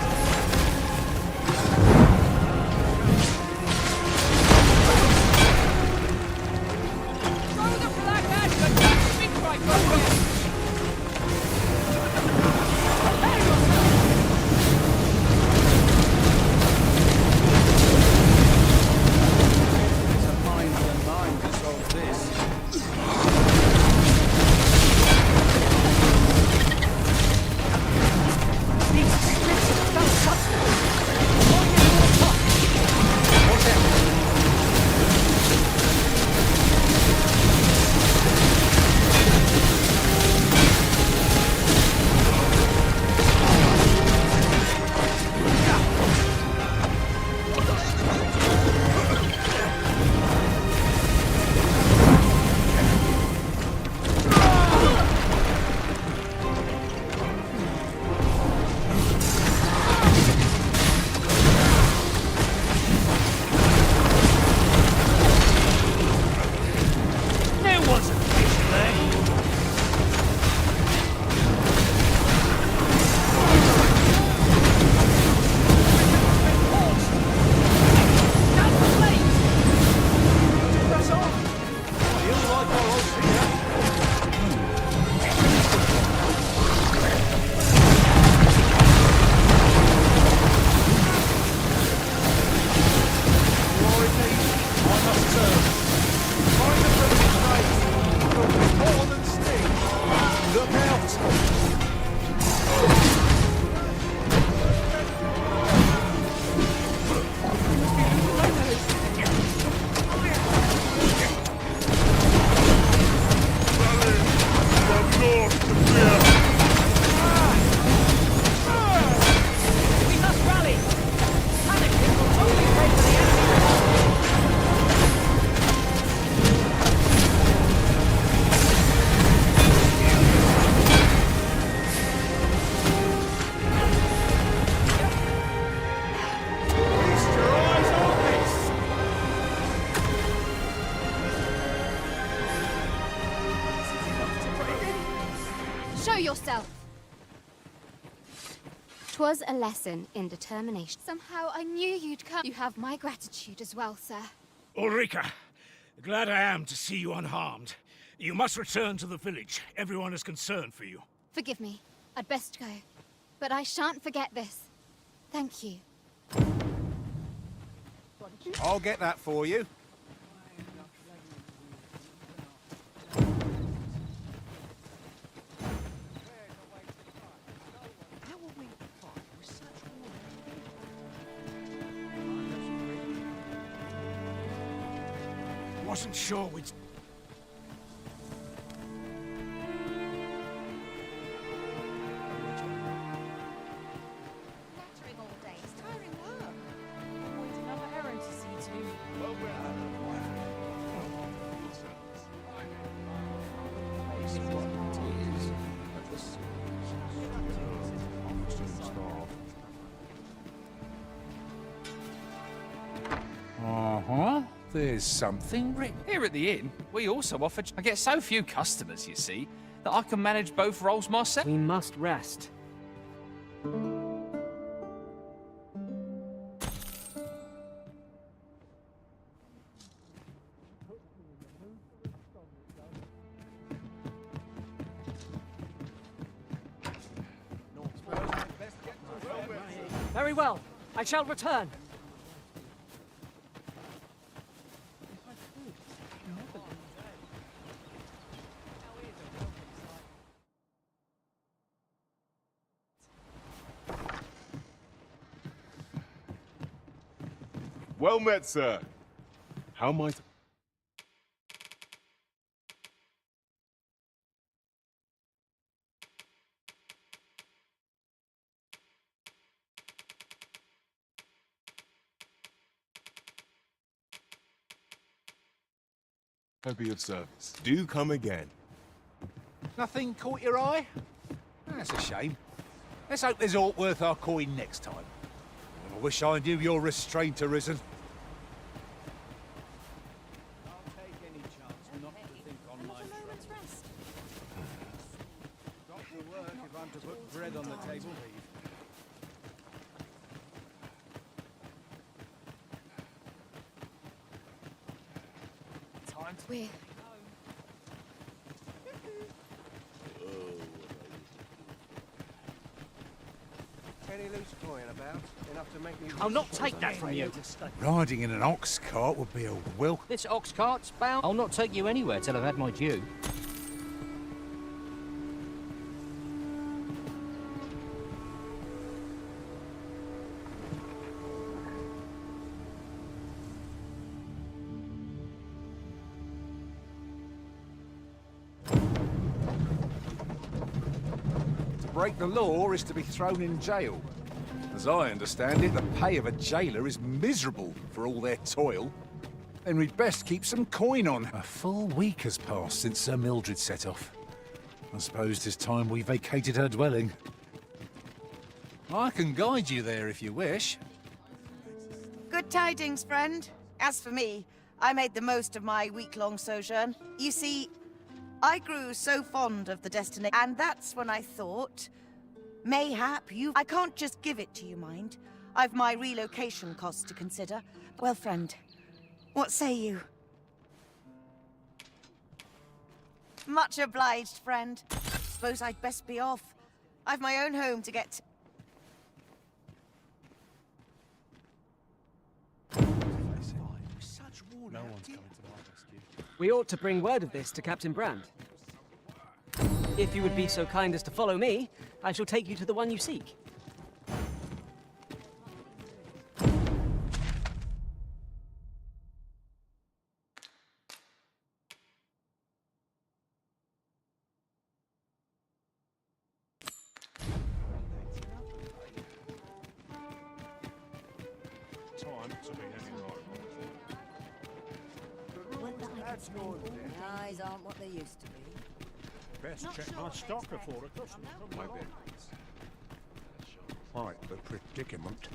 Throw the black ash and don't speak right over here! It's a mind and mind to solve this. These strips of felt substance. Why is more tough? What's that? There was a fish there! Look out! We must rally! Panicking will only pay for the enemy! Show yourself! 'Twas a lesson in determination. Somehow I knew you'd come. You have my gratitude as well, sir. Ulrika, glad I am to see you unharmed. You must return to the village. Everyone is concerned for you. Forgive me. I'd best go. But I shan't forget this. Thank you. I'll get that for you. How will we fight with such Wasn't sure we'd... Nattering all day. It's tiring work. Always another errand to see to. Uh-huh. There's something written. Here at the inn, we also offer... I get so few customers, you see, that I can manage both roles myself. We must rest. Very well. I shall return. Well met, sir. How might... be of service. Do come again. Nothing caught your eye? That's a shame. Let's hope there's aught worth our coin next time. I wish I knew your restraint, Arisen. I'll take any chance not to think on my got to work if I'm to put bread on the table. We're... Any loose coin about? Enough to make me... I'll not take that from you. Riding in an ox cart would be a will. This ox cart's bound. I'll not take you anywhere till I've had my due. Break the law is to be thrown in jail. As I understand it, the pay of a jailer is miserable for all their toil. Then we'd best keep some coin on. A full week has passed since Sir Mildred set off. I suppose 'tis time we vacated her dwelling. I can guide you there if you wish. Good tidings, friend. As for me, I made the most of my week-long sojourn. You see, I grew so fond of the destination, and that's when I thought, mayhap you... I can't just give it to you, mind. I've my relocation costs to consider. Well, friend, what say you? Much obliged, friend. Suppose I'd best be off. I've my own home to get to. No one's coming to my rescue. We ought to bring word of this to Captain Brand. If you would be so kind as to follow me, I shall take you to the one you seek. Eyes aren't what they used to be. Best check my stock before a customer comes along. Quite the predicament.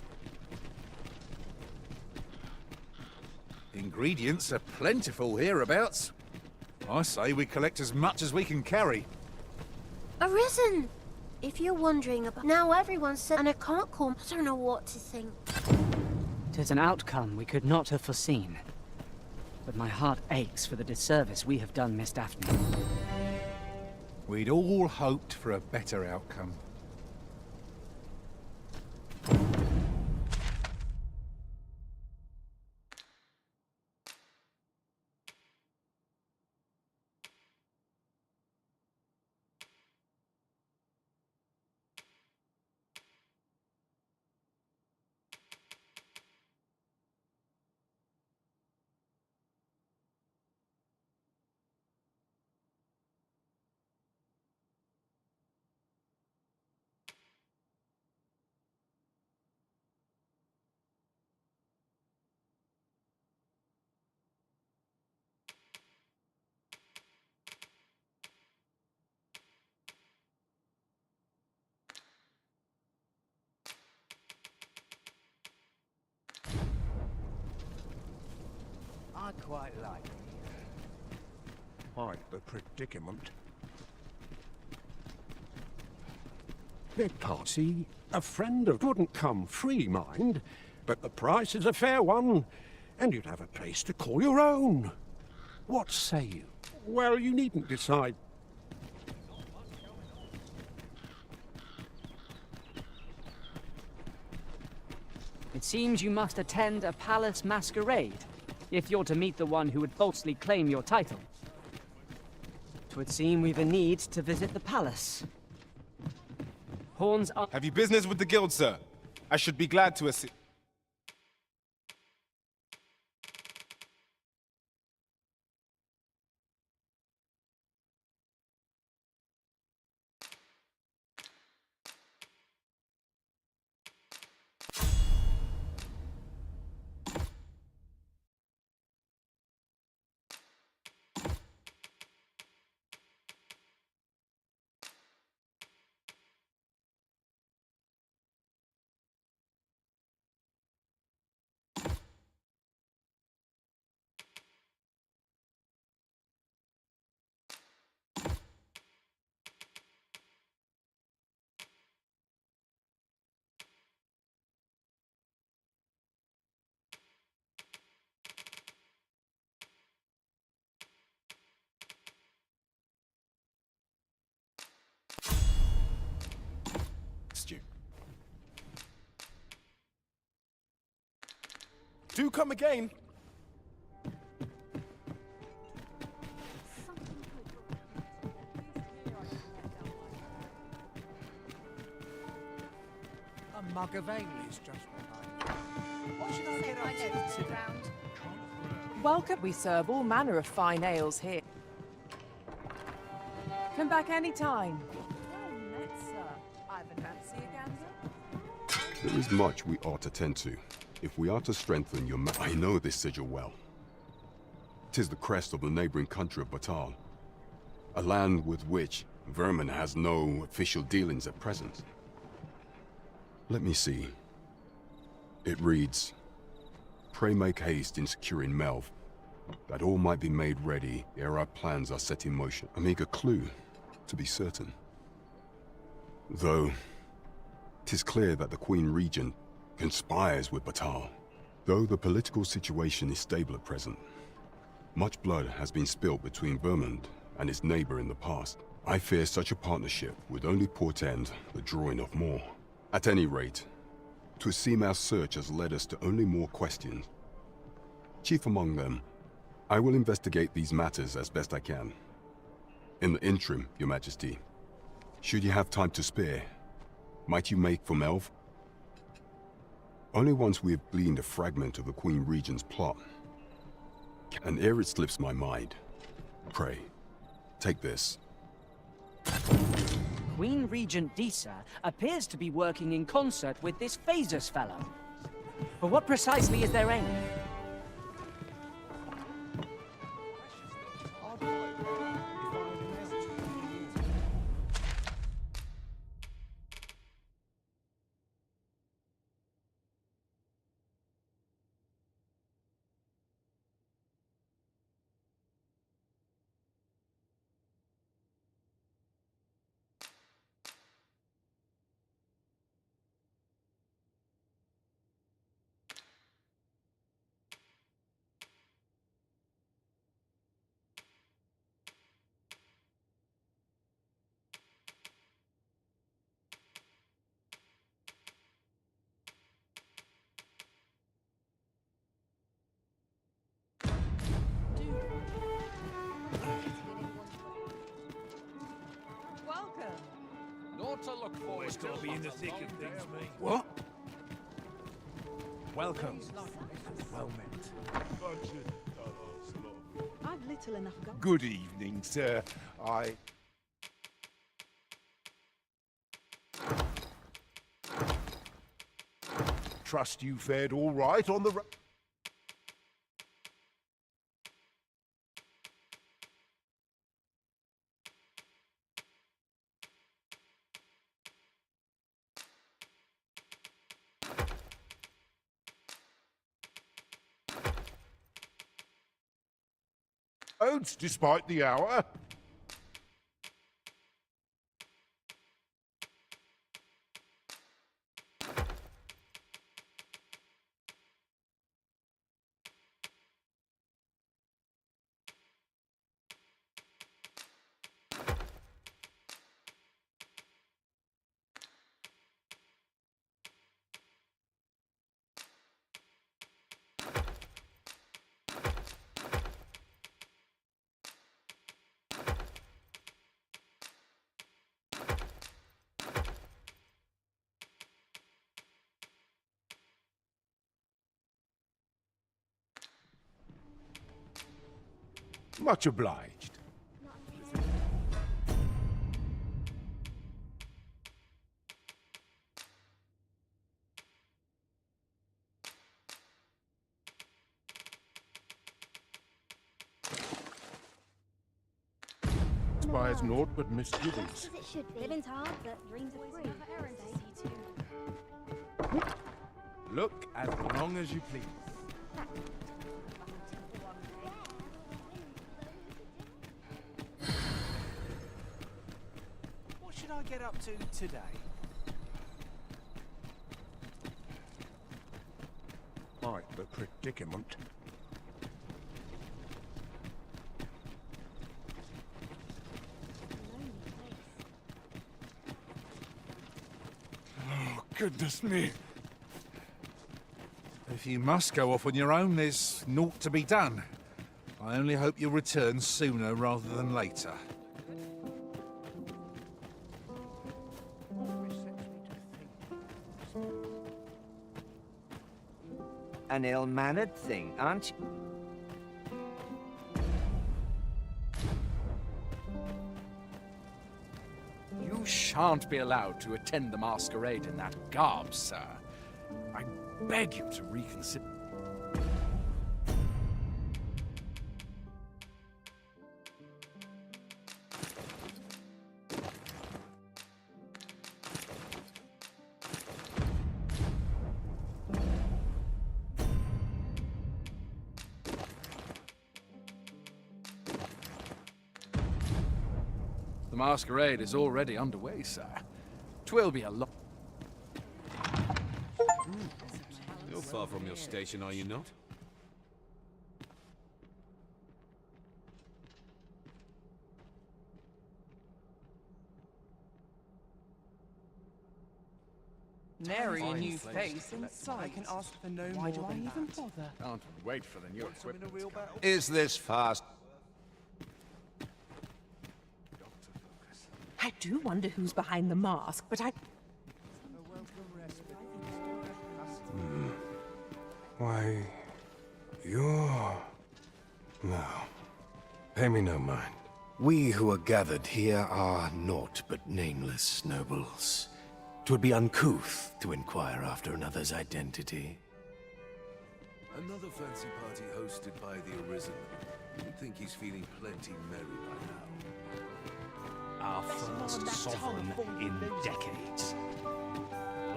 Ingredients are plentiful hereabouts. I say we collect as much as we can carry. Arisen! If you're wondering about... Now everyone's said, and I can't call... I don't know what to think. 'Tis an outcome we could not have foreseen. But my heart aches for the disservice we have done Miss Daphne. We'd all hoped for a better outcome. I quite like it. Quite the predicament. Beg pardon, see, a friend of wouldn't come free, mind, but the price is a fair one, and you'd have a place to call your own. What say you? Well, you needn't decide. It seems you must attend a palace masquerade, if you're to meet the one who would falsely claim your title. It would seem we've a need to visit the palace. Horns are... Have you business with the guild, sir? I should be glad to assist. Do come again. A mug of ale is just what What should I get up to today? Welcome. We serve all manner of fine ales here. Come back anytime. Well met, sir. Ivan, fancy a gander? There is much we ought to tend to. If we are to strengthen your I know this sigil well. 'Tis the crest of the neighboring country of Batal. A land with which Vermin has no official dealings at present. Let me see. It reads, "Pray make haste in securing Melv, that all might be made ready ere our plans are set in motion." A meager clue, to be certain. Though, 'tis clear that the Queen Regent conspires with Batal. Though the political situation is stable at present, much blood has been spilt between Vermund and its neighbor in the past. I fear such a partnership would only portend the drawing of more. At any rate, 'twould seem our search has led us to only more questions. Chief among them, I will investigate these matters as best I can. In the interim, Your Majesty, should you have time to spare, might you make for Melv? Only once we have gleaned a fragment of the Queen Regent's plot. And ere it slips my mind, pray, take this. Queen Regent Disa appears to be working in concert with this Phasus fellow. But what precisely is their aim? To look forward to Gotta be in the thick of things, mate. What? Welcome. Well met. I've little enough go. Good evening, sir. I... trust you fared all right on the... roads, despite the hour. Much obliged. Inspires naught but misgivings. It should be. Living's hard, but dreams are free. Look as long as you please. What should I get up to today? Quite the predicament. Oh, goodness me. If you must go off on your own, there's naught to be done. I only hope you'll return sooner rather than later. An ill-mannered thing, aren't you? You shan't be allowed to attend the masquerade in that garb, sir. I beg you to reconsider. The masquerade is already underway, sir. 'Twill be a lot. You're far from your station, are you not? Nary a Fine new place face to in let sight. I can ask for no Why more do I than even that. bother? Can't wait for the new equipment. Is this fast? I do wonder who's behind the mask, but I... Why, you're... No. Pay me no mind. We who are gathered here are naught but nameless nobles. 'Twould be uncouth to inquire after another's identity. Another fancy party hosted by the Arisen. You'd think he's feeling plenty merry by now. Our first sovereign in decades.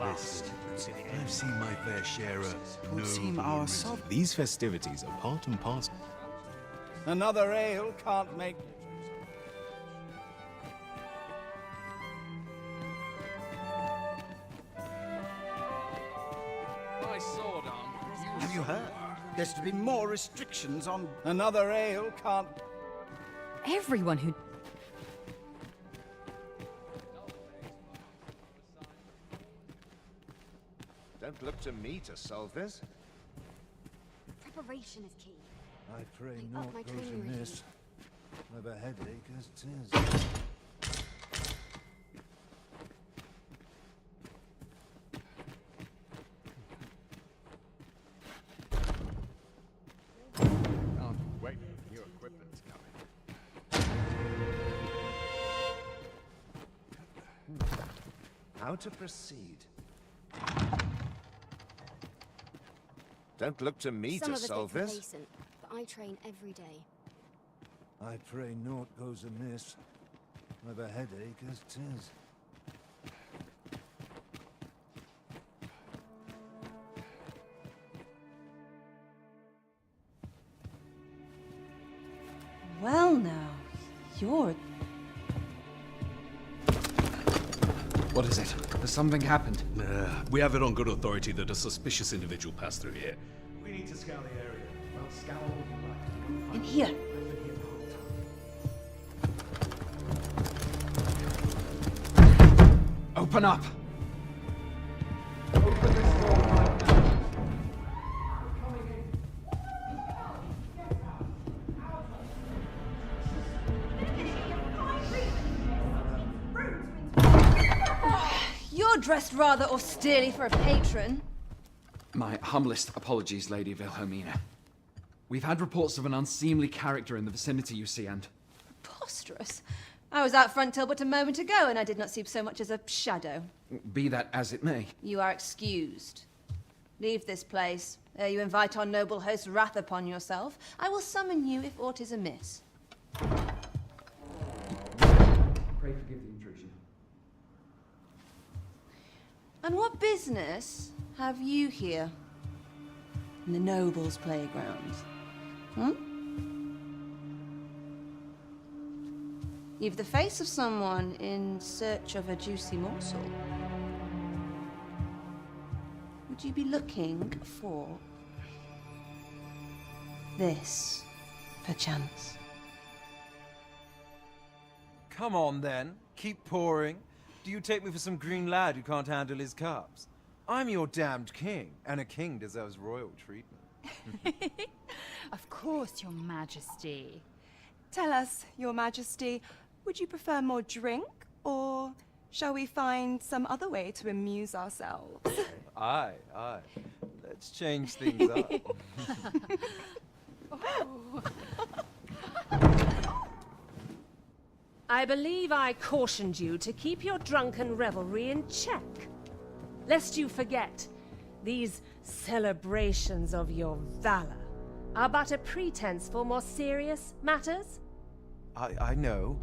Last. I've seen my fair share of Would seem noble our Arisen. These festivities are part and parcel. Another ale can't make... My sword arm. Have you heard? There's to be more restrictions on... Another ale can't... Everyone who... Don't look to me to solve this. Preparation is key. I pray I up my training routine. I've a headache as 'tis. Can't wait for the new equipment's coming. How to proceed? Don't look to me Some to of us solve get this. complacent, but I train every day. I pray naught goes amiss. I've a headache as 'tis. Well now, you're... What is it? Has something happened? We have it on good authority that a suspicious individual passed through here. We need to scour the area. Well, scour what you like. In here. Open up! You're dressed rather austerely for a patron. My humblest apologies, Lady Wilhelmina. We've had reports of an unseemly character in the vicinity, you see, and... Preposterous. I was out front till but a moment ago, and I did not see so much as a shadow. Be that as it may. You are excused. Leave this place, ere you invite our noble host's wrath upon yourself. I will summon you if aught is amiss. Pray forgive the intrusion. And what business have you here? In the nobles' playgrounds? You've the face of someone in search of a juicy morsel. Would you be looking for this, perchance? Come on, then. Keep pouring. Do you take me for some green lad who can't handle his cups? I'm your damned king, and a king deserves royal treatment. Of course, Your Majesty. Tell us, Your Majesty, would you prefer more drink, or shall we find some other way to amuse ourselves? Aye, aye. Let's change things up. I believe I cautioned you to keep your drunken revelry in check. Lest you forget, these celebrations of your valor are but a pretense for more serious matters. I know.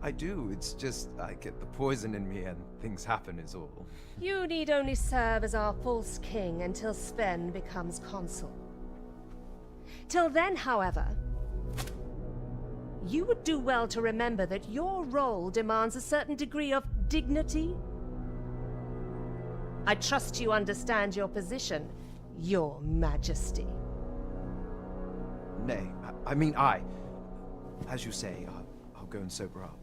I do. It's just I get the poison in me and things happen is all. You need only serve as our false king until Sven becomes consul. Till then, however, you would do well to remember that your role demands a certain degree of dignity. I trust you understand your position, Your Majesty. Nay, I mean I. As you say, I'll go and sober up.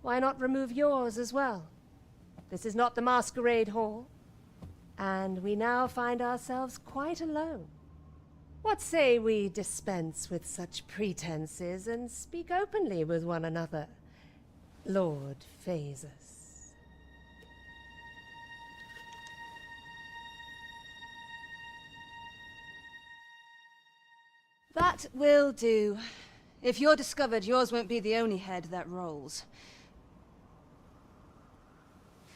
Why not remove yours as well? This is not the masquerade hall, and we now find ourselves quite alone. What say we dispense with such pretenses and speak openly with one another, Lord Phasus? That will do. If you're discovered, yours won't be the only head that rolls.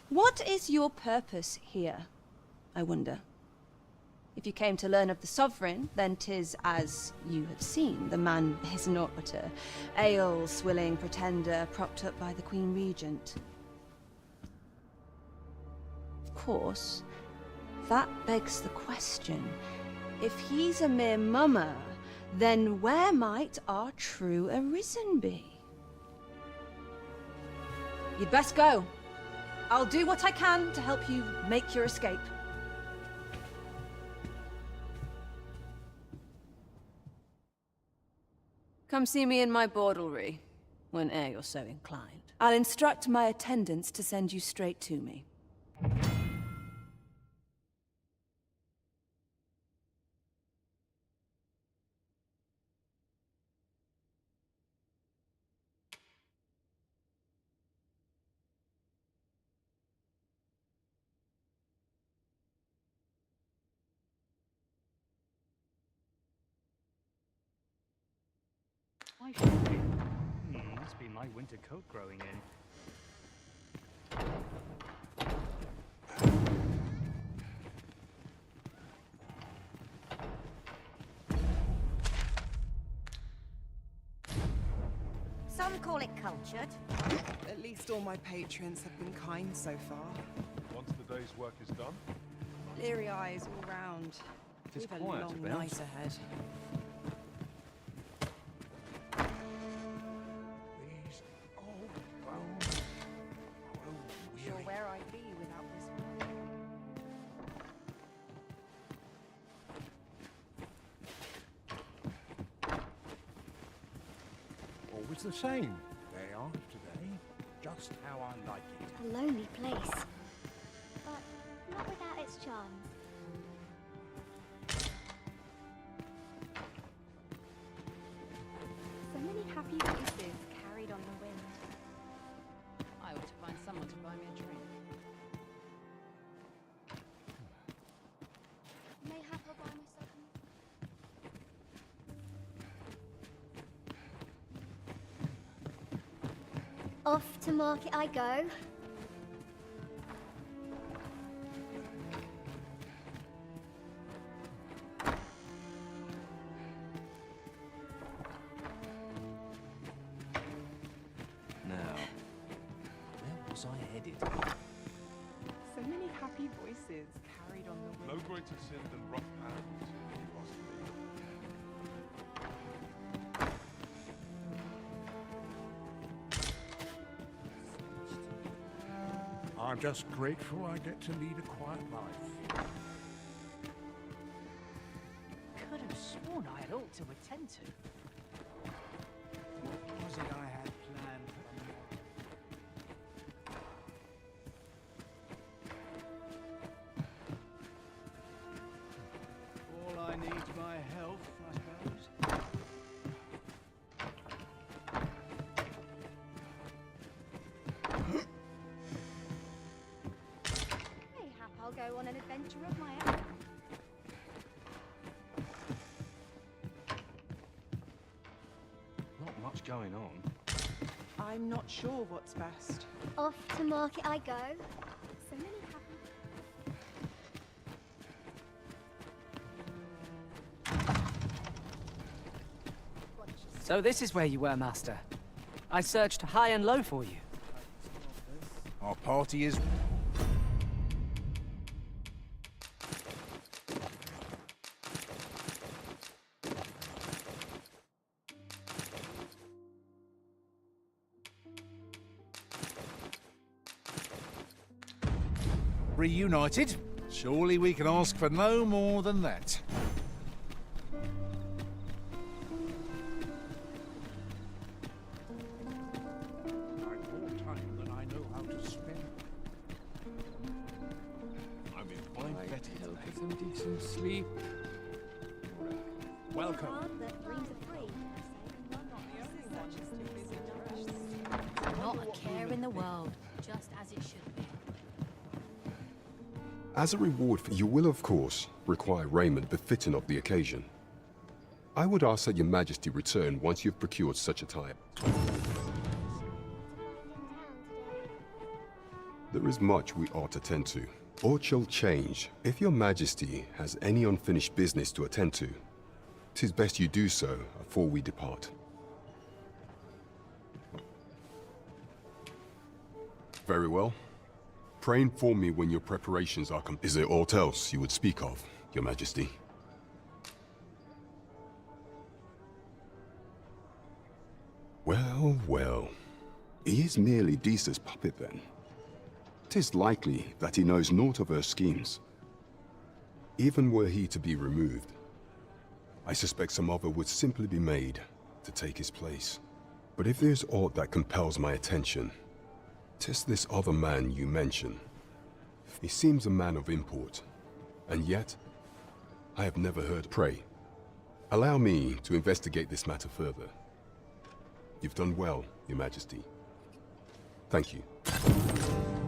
What is your purpose here, I wonder? If you came to learn of the Sovereign, then 'tis as you have seen. The man is naught but a ale-swilling pretender propped up by the Queen Regent. Of course, that begs the question. If he's a mere mummer, then where might our true Arisen be? You'd best go. I'll do what I can to help you make your escape. Come see me in my bordlery, whene'er you're so inclined. I'll instruct my attendants to send you straight to me. I should be. Must be my winter coat growing in. Some call it cultured. At least all my patrons have been kind so far. Once the day's work is done, Leery eyes all round. It's We've a quiet long about. night ahead. Sure where I'd be without this one. Always the same. Day after day, just how I like it. A lonely place, but not without its charm. So many happy voices carried on the wind. Off to market I go. Now, where was I headed? So many happy voices carried on the No wind. greater sin than rough hands, if you ask me. I'm just grateful I get to lead a quiet life. Could have sworn I had ought to attend to. What was it I had planned for the morning? All I need's my health, I suppose. Mayhap I'll go on an adventure of my own. Not much going on. I'm not sure what's best. Off to market I go. So many happy... So this is where you were, Master. I searched high and low for you. Our party is... reunited. Surely we can ask for no more than that. I've more time than I know how to spend. I'm in fine betting today. Some decent sleep. Welcome. Not a care in the world, just as it should be. As a reward, you will, of course, require raiment befitting of the occasion. I would ask that your Majesty return once you've procured such attire. There is much we ought to tend to. Aught shall change. If your Majesty has any unfinished business to attend to, 'tis best you do so afore we depart. Very well. Pray inform me when your preparations are complete. Is there aught else you would speak of, your Majesty? Well, well. He is merely Disa's puppet then. 'Tis likely that he knows naught of her schemes. Even were he to be removed, I suspect some other would simply be made to take his place. But if there's aught that compels my attention, 'tis this other man you mention. He seems a man of import, and yet I have never heard. Pray, allow me to investigate this matter further. You've done well, your Majesty. Thank you.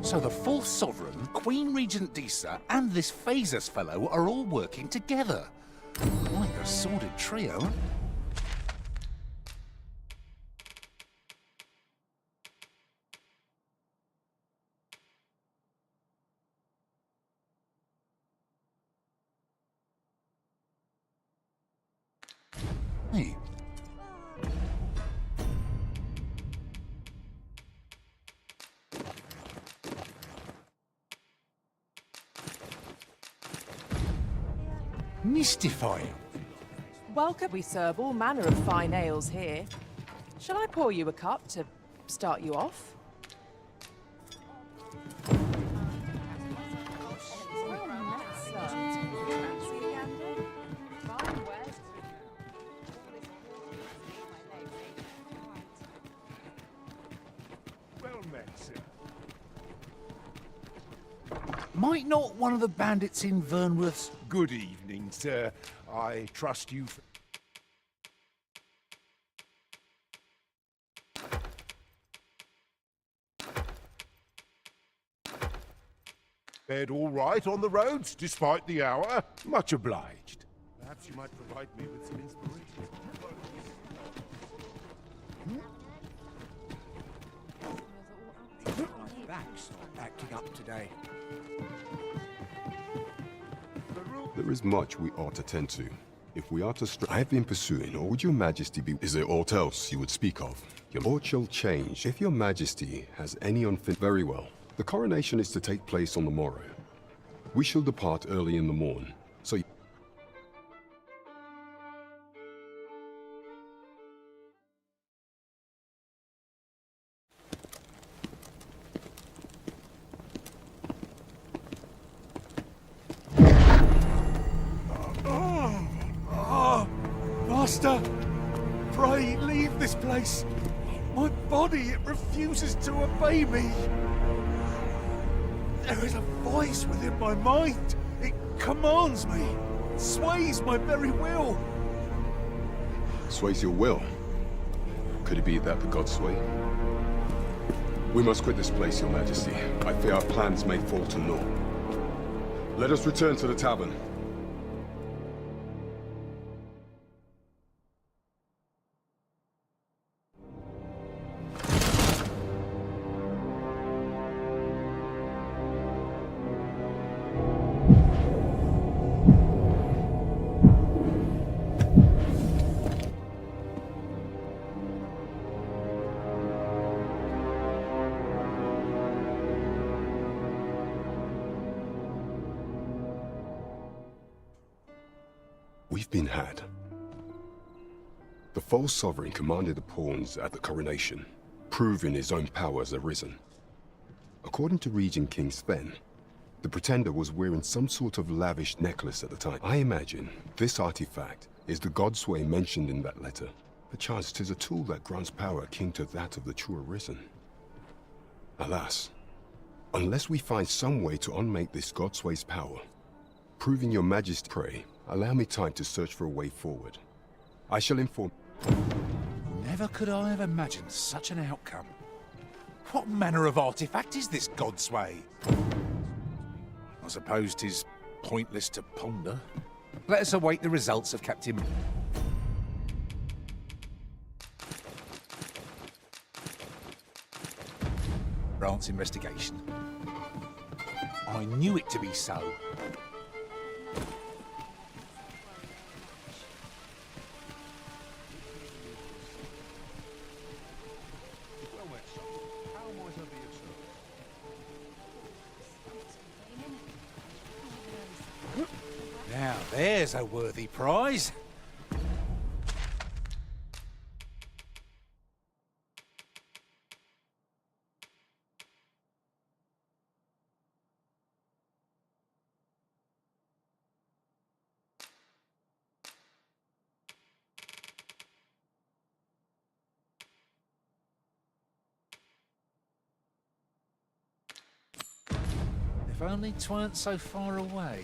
So the fourth sovereign, Queen Regent Disa, and this Phasus fellow are all working together. Quite a sordid trio. Hey. Mystifying. Welcome. We serve all manner of fine ales here. Shall I pour you a cup to start you off? Well met, sir. Might not one of the bandits in Vernworth's... Good evening, sir. I trust you... Fared all right on the roads, despite the hour. Much obliged. Perhaps you might provide me with some inspiration. backs acting up today. There is much we ought to tend to. If we are to I have been pursuing, or would your majesty be... Is there aught else you would speak of? Your aught shall change. If your majesty has any Very well. The coronation is to take place on the morrow. We shall depart early in the morn, so... Master! Pray, leave this place! My body, it refuses to obey me! There is a voice within my mind! It commands me! Sways my very will! Sways your will? Could it be that the gods sway? We must quit this place, your majesty. I fear our plans may fall to naught. Let us return to the tavern. We've been had. The false sovereign commanded the pawns at the coronation, proving his own power as Arisen. According to Regent King Sven, the pretender was wearing some sort of lavish necklace at the time. I imagine this artifact is the Godsway mentioned in that letter. Perchance 'tis a tool that grants power akin to that of the true Arisen. Alas, unless we find some way to unmake this Godsway's power, proving your majesty, pray, allow me time to search for a way forward. I shall inform... Never could I have imagined such an outcome. What manner of artifact is this Godsway? I suppose 'tis pointless to ponder. Let us await the results of Captain... Grant's investigation. I knew it to be so. Now, there's a worthy prize. If only 'tweren't so far away.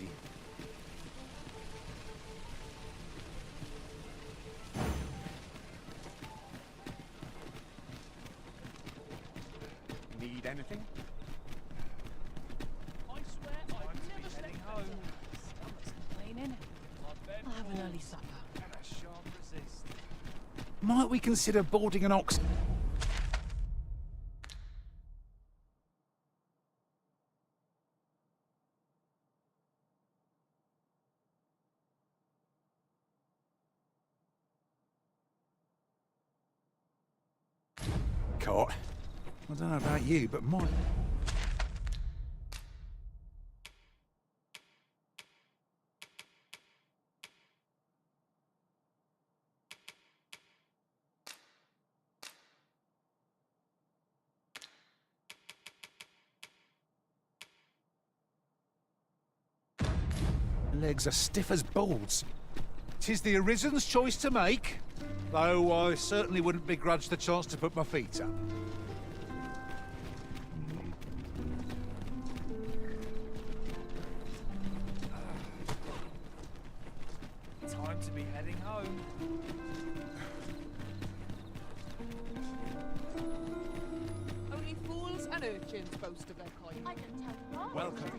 Need anything? I swear I've never slept home. Stomach's complaining. I'll have an early supper. And I shan't resist. Might we consider boarding an ox... Caught. I don't know about you, but mine... Legs are stiff as boards. 'Tis the Arisen's choice to make, though I certainly wouldn't begrudge the chance to put my feet up. Time to be heading home. Only fools and urchins boast of their coin. I can tell. Welcome.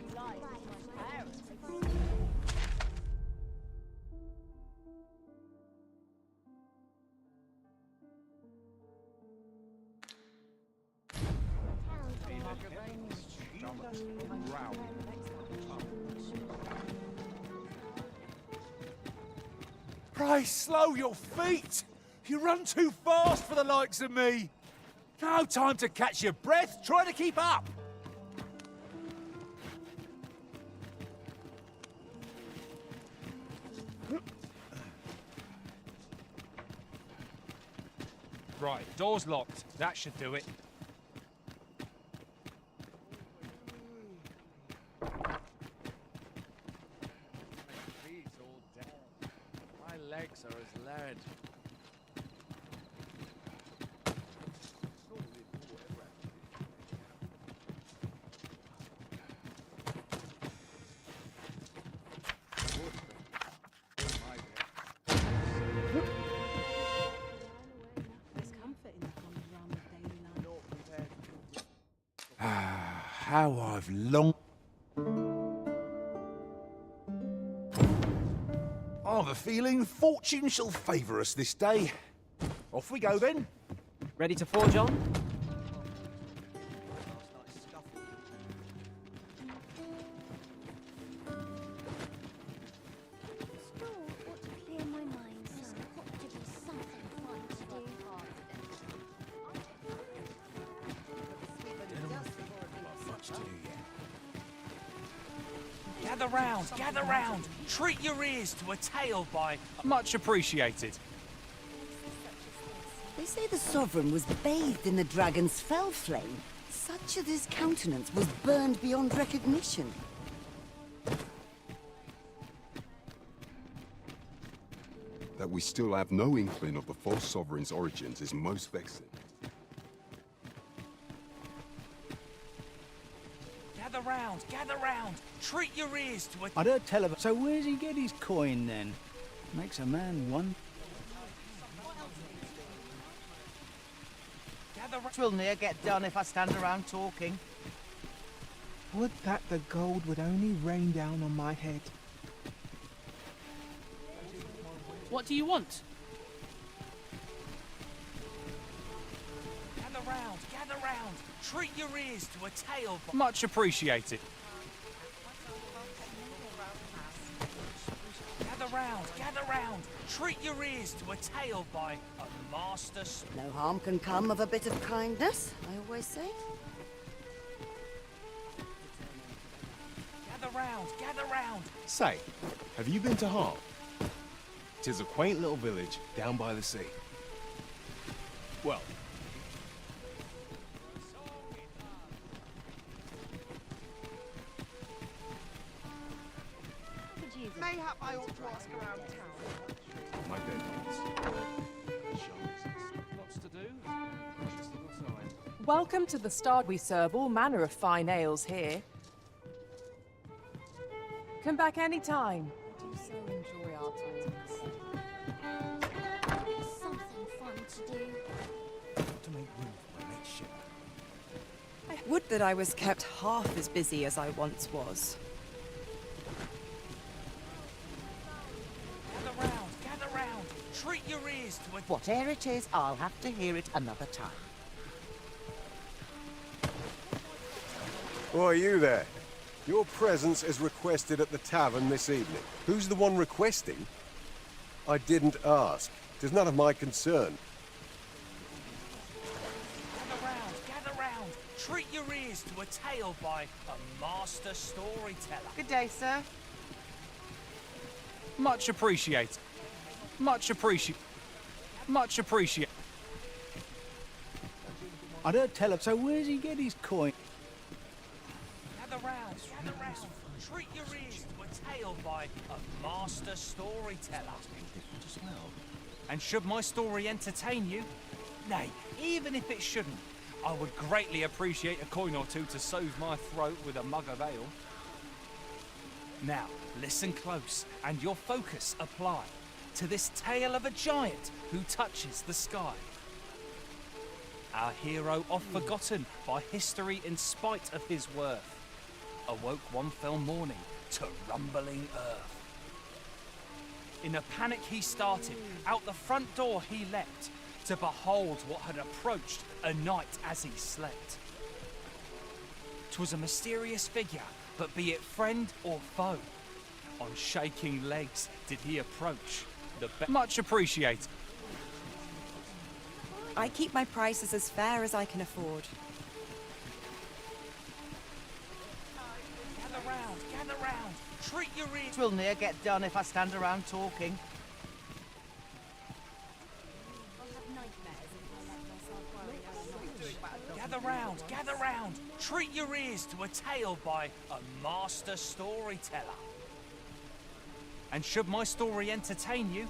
Pray, slow your feet! You run too fast for the likes of me! No time to catch your breath, try to keep up! Right, door's locked. That should do it. My legs are as lead. How I've long... I've a feeling fortune shall favour us this day. Off we go then. Ready to forge on? Gather round! Treat your ears to a tale by... Much appreciated. They say the Sovereign was bathed in the dragon's fell flame. Such that his countenance was burned beyond recognition. That we still have no inkling of the false Sovereign's origins is most vexing. Gather round! Treat your ears to a... I don't tell him. So where's he get his coin then? Makes a man wonder. Will near get done if I stand around talking. Would that the gold would only rain down on my head. What do you want? Gather round! Treat your ears to a tale by... Much appreciated. Gather round! Treat your ears to a tale by a master... No harm can come of a bit of kindness, I always say. Gather round! Say, have you been to Harm? 'Tis a quaint little village down by the sea. Well, Mayhap I ought to ask around town. my goodness. Lots to do. Just a little time. Welcome to the Star. We serve all manner of fine ales here. Come back anytime. I do so enjoy our times. Something fun to do. To make room for my next ship. I would that I was kept half as busy as I once was. Gather round! Treat your ears to a... Whatever it is, I'll have to hear it another time. Why, you there? Your presence is requested at the tavern this evening. Who's the one requesting? I didn't ask. 'Tis none of my concern. Gather round! Treat your ears to a tale by a master storyteller. Good day, sir. Much appreciated. Much appreciated. I don't tell him. So where's he get his coin? Gather round! Treat your ears to a tale by a master storyteller. And should my story entertain you, nay, even if it shouldn't, I would greatly appreciate a coin or two to soothe my throat with a mug of ale. Now, listen close, and your focus apply to this tale of a giant who touches the sky. Our hero, oft forgotten by history in spite of his worth, awoke one fell morning to rumbling earth. In a panic he started, out the front door he leapt, to behold what had approached a night as he slept. 'Twas a mysterious figure, but be it friend or foe, on shaking legs did he approach. Much appreciated. I keep my prices as fair as I can afford. Gather round. Treat your ears. Will near get done if I stand around talking. Gather round. Treat your ears to a tale by a master storyteller. And should my story entertain you,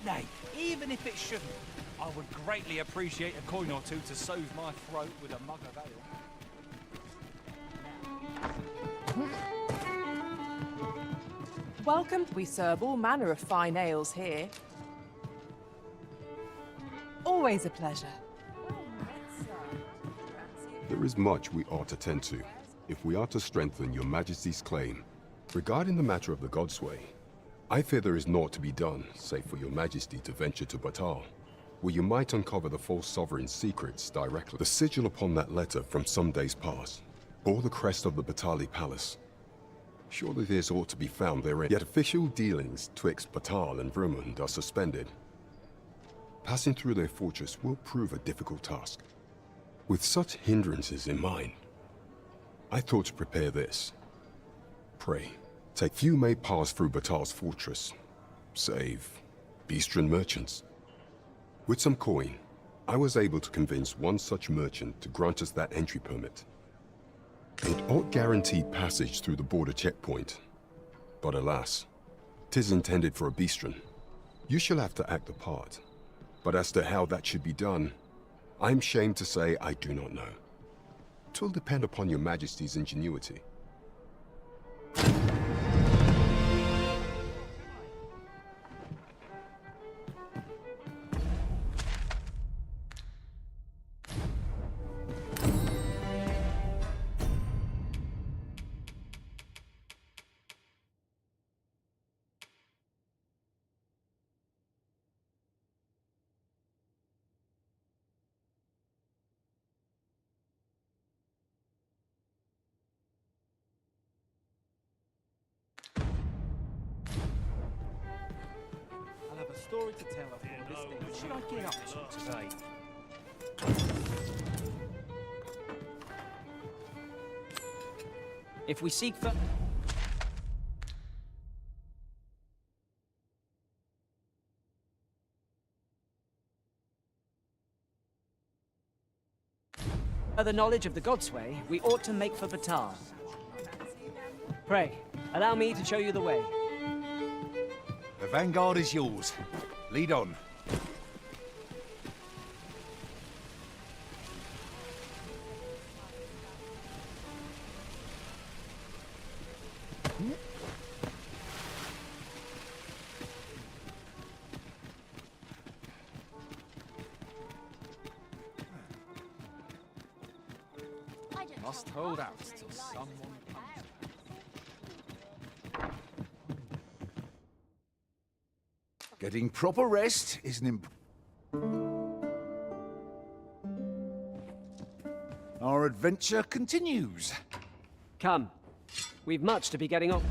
nay, even if it shouldn't, I would greatly appreciate a coin or two to soothe my throat with a mug of ale. Welcome. We serve all manner of fine ales here. Always a pleasure. There is much we ought to tend to, if we are to strengthen your Majesty's claim. Regarding the matter of the Godsway, I fear there is naught to be done, save for your Majesty to venture to Batal, where you might uncover the false sovereign's secrets directly. The sigil upon that letter from some days past bore the crest of the Batali Palace. Surely this ought to be found therein. Yet official dealings twixt Batal and Vermund are suspended. Passing through their fortress will prove a difficult task. With such hindrances in mind, I thought to prepare this. Pray, take few may pass through Batal's fortress, save Beastren merchants. With some coin, I was able to convince one such merchant to grant us that entry permit. It ought guaranteed passage through the border checkpoint, but alas, 'tis intended for a Beastren. You shall have to act the part, but as to how that should be done, I'm ashamed to say I do not know. 'Twill depend upon your Majesty's ingenuity. I'll have a story to tell after this thing. What should I get up to today? If we seek for... further knowledge of the Godsway, we ought to make for Batar. Pray, allow me to show you the way. The vanguard is yours. Lead on. Must hold out till someone comes. Getting proper rest is an Our adventure continues. Come. We've much to be getting on.